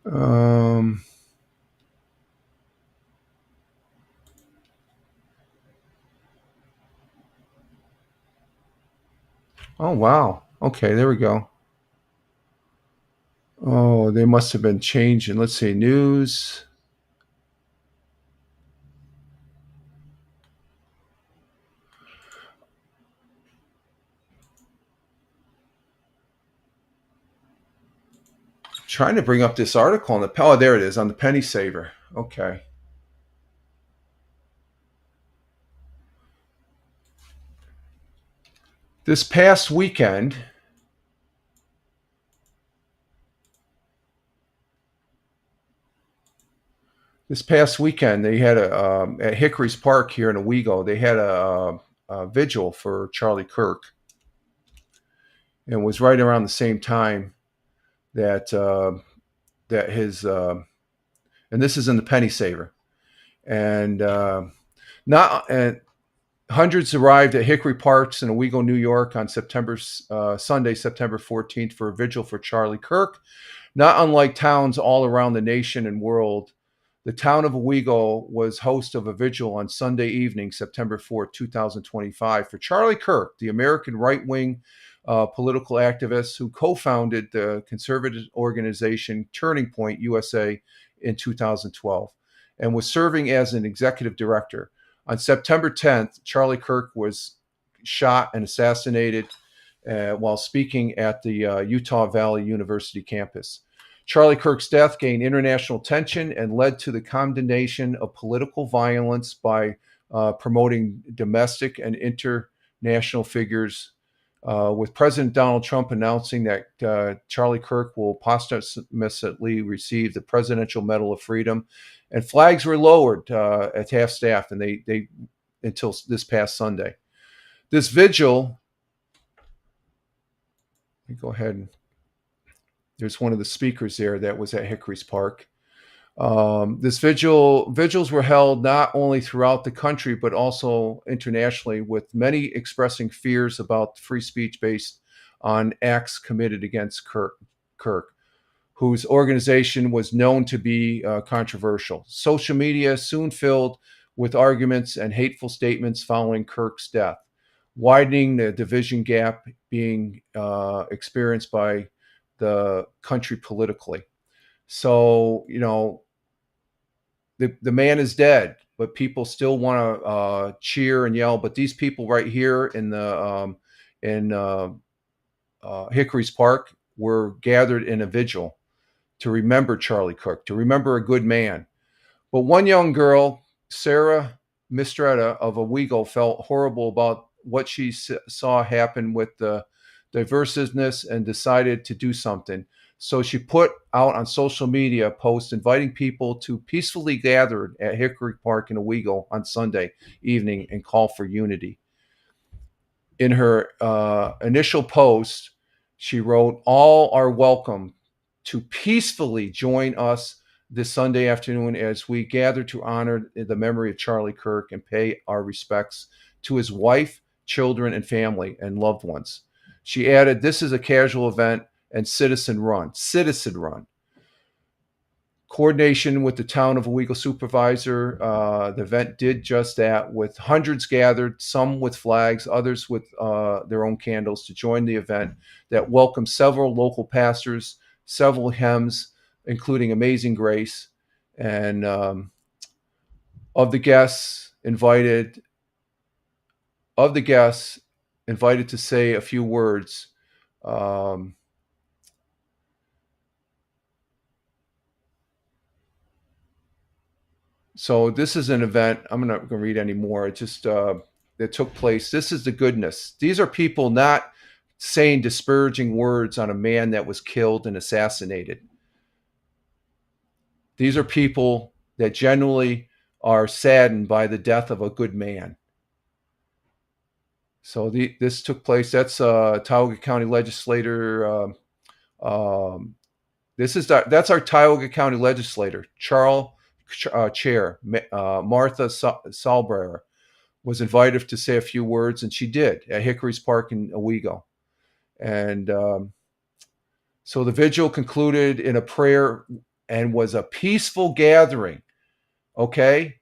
Oh, wow. Okay, there we go. Oh, they must have been changing. Let's see. News. Trying to bring up this article on the there it is on the Penny Saver. Okay. This past weekend, they had at Hickory's Park here in Owego. They had a vigil for Charlie Kirk, and it was right around the same time that that his and this is in the Penny Saver, and not and hundreds arrived at Hickory Parks in Owego, New York on Sunday, September 14th for a vigil for Charlie Kirk. Not unlike towns all around the nation and world, the town of Owego was host of a vigil on Sunday evening, September 4th, 2025, for Charlie Kirk, the American right-wing political activist who co-founded the conservative organization Turning Point USA in 2012 and was serving as an executive director. On September 10th, Charlie Kirk was shot and assassinated while speaking at the Utah Valley University campus. Charlie Kirk's death gained international attention and led to the condemnation of political violence by promoting domestic and international figures, with President Donald Trump announcing that Charlie Kirk will posthumously receive the Presidential Medal of Freedom, and flags were lowered at half-staff, and they until this past Sunday. This vigil, let me go ahead and there's one of the speakers there that was at Hickory's Park. This vigils were held not only throughout the country, but also internationally, with many expressing fears about free speech based on acts committed against Kirk, whose organization was known to be controversial. Social media soon filled with arguments and hateful statements following Kirk's death, widening the division gap being experienced by the country politically. So, the man is dead, but people still want to cheer and yell. But these people right here in the Hickory's Park were gathered in a vigil to remember Charlie Kirk, to remember a good man. But one young girl, Sarah Mistretta of Owego, felt horrible about what she saw happen with the divisiveness and decided to do something. So she put out on social media a post inviting people to peacefully gather at Hickory Park in Owego on Sunday evening and call for unity. In her initial post, she wrote, "All are welcome to peacefully join us this Sunday afternoon as we gather to honor the memory of Charlie Kirk and pay our respects to his wife, children, and family and loved ones." She added, "This is a casual event and citizen run. Coordination with the town of Owego supervisor, the event did just that, with hundreds gathered, some with flags, others with their own candles, to join the event that welcomed several local pastors, several hymns, including Amazing Grace, and of the guests invited to say a few words. So this is an event. I'm not going to read any more. It just that took place. This is the goodness. These are people not saying disparaging words on a man that was killed and assassinated. These are people that genuinely are saddened by the death of a good man. So this took place. That's Tioga County legislator. That's our Tioga County legislator, Chair Martha Salbreyer, was invited to say a few words, and she did at Hickory's Park in Owego. And so the vigil concluded in a prayer and was a peaceful gathering. Okay?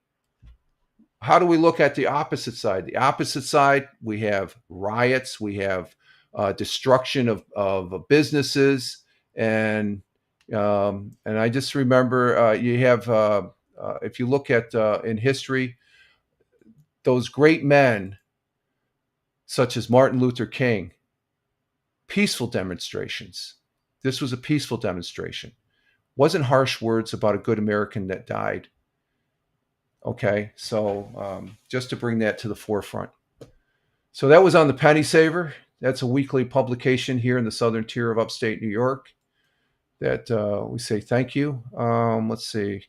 How do we look at the opposite side? The opposite side, we have riots, we have destruction of businesses, and I just remember you have if you look at in history, those great men such as Martin Luther King, peaceful demonstrations. This was a peaceful demonstration. Wasn't harsh words about a good American that died. Okay, so just to bring that to the forefront. So that was on the Penny Saver. That's a weekly publication here in the southern tier of upstate New York that we say thank you. Let's see.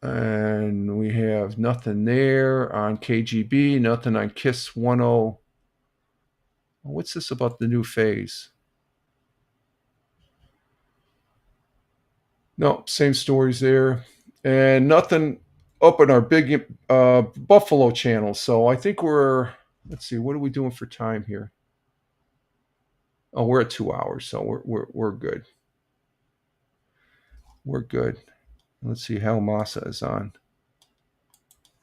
And we have nothing there on KGB, nothing on KISS 10. What's this about the new phase? No, same stories there. And nothing up in our big Buffalo channel. So I think let's see, what are we doing for time here? Oh, we're at 2 hours, so we're good. We're good. Let's see how Masa is on.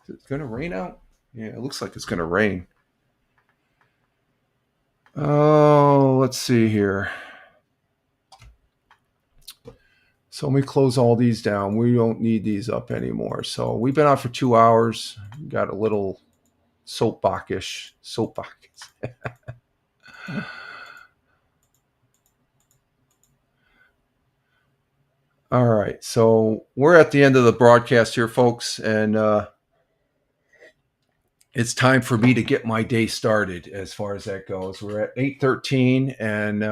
Is it going to rain out? Yeah, it looks like it's going to rain. Oh, let's see here. So let me close all these down. We don't need these up anymore. So we've been on for 2 hours. Got a little soapbox. All right. So we're at the end of the broadcast here, folks. And it's time for me to get my day started as far as that goes. We're at 8:13, and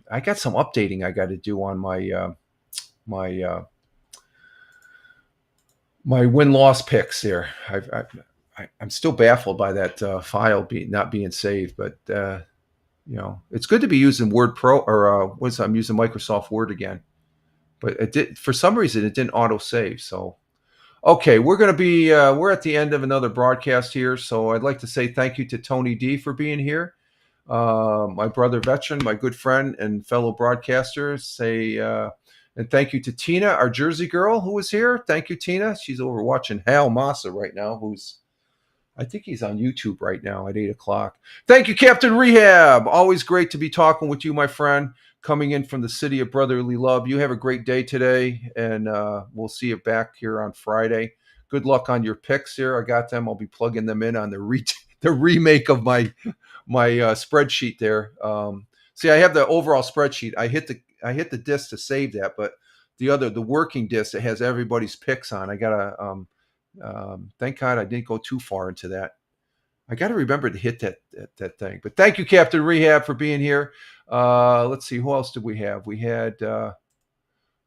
I got some updating I got to do on my my win-loss picks there. I'm still baffled by that file not being saved, but it's good to be using Word Pro or I'm using Microsoft Word again. But it did, for some reason, it didn't auto save. So, okay, we're going to be we're at the end of another broadcast here. So I'd like to say thank you to Tony D for being here, my brother veteran, my good friend and fellow broadcaster. And thank you to Tina, our Jersey girl, who was here. Thank you, Tina. She's over watching Hal Massa right now, I think he's on YouTube right now at 8 o'clock. Thank you, Captain Rehab. Always great to be talking with you, my friend, coming in from the city of brotherly love. You have a great day today, and we'll see you back here on Friday. Good luck on your picks here. I got them. I'll be plugging them in on the remake of my spreadsheet there. See, I have the overall spreadsheet. I hit the disk to save that, but the working disk that has everybody's picks on, I gotta thank God I didn't go too far into that. I got to remember to hit that thing. But thank you, Captain Rehab, for being here. Let's see, who else did we have? We had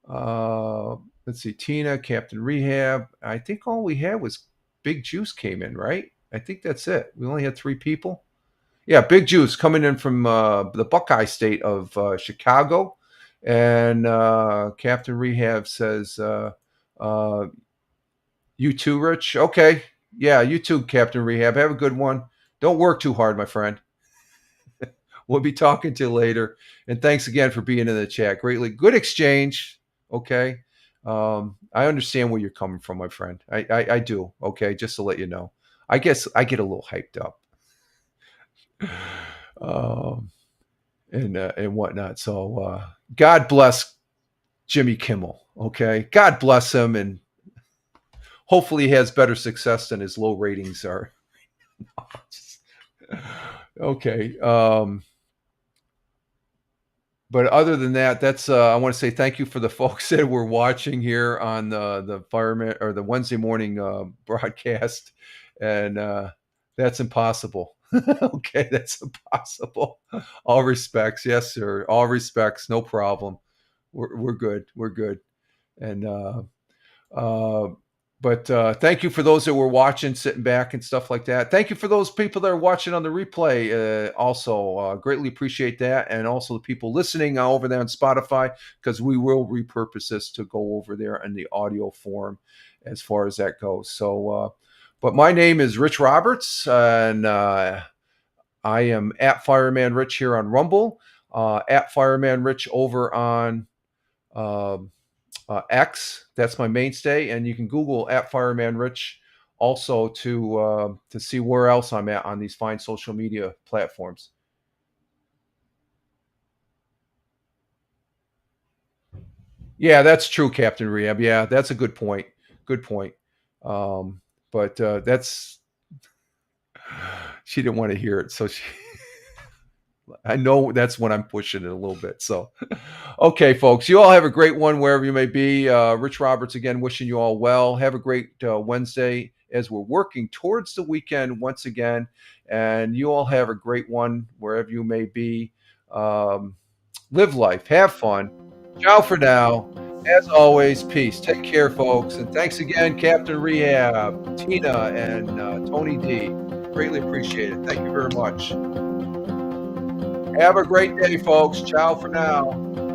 let's see, Tina, Captain Rehab. I think all we had was Big Juice came in, right? I think that's it. We only had 3 people. Yeah, Big Juice coming in from the Buckeye State of Chicago, and Captain Rehab says. You too, Rich? Okay. Yeah, you too, Captain Rehab. Have a good one. Don't work too hard, my friend. We'll be talking to you later. And thanks again for being in the chat. Greatly. Good exchange. Okay. I understand where you're coming from, my friend. I do. Okay. Just to let you know. I guess I get a little hyped up. And whatnot. So God bless Jimmy Kimmel. Okay. God bless him, and hopefully he has better success than his low ratings are. Okay. But other than that, that's I want to say thank you for the folks that were watching here on the fireman or the Wednesday morning broadcast. And that's impossible. Okay, that's impossible. All respects. Yes, sir. All respects. No problem. We're good. We're good. And But thank you for those that were watching, sitting back and stuff like that. Thank you for those people that are watching on the replay. Also, greatly appreciate that. And also the people listening over there on Spotify, because we will repurpose this to go over there in the audio form as far as that goes. So, but my name is Rich Roberts, and I am at Fireman Rich here on Rumble, at Fireman Rich over on X. That's my mainstay, and you can Google at Fireman Rich also to see where else I'm at on these fine social media platforms. Yeah, that's true, Captain Rehab. Yeah, that's a good point. Good point. But that's she didn't want to hear it, so she. I know that's when I'm pushing it a little bit. So, okay, folks, you all have a great one wherever you may be. Rich Roberts again, wishing you all well. Have a great Wednesday as we're working towards the weekend once again. And you all have a great one wherever you may be. Live life, have fun. Ciao for now. As always, peace. Take care, folks. And thanks again, Captain Rehab, Tina, and Tony D. Greatly appreciate it. Thank you very much. Have a great day, folks. Ciao for now.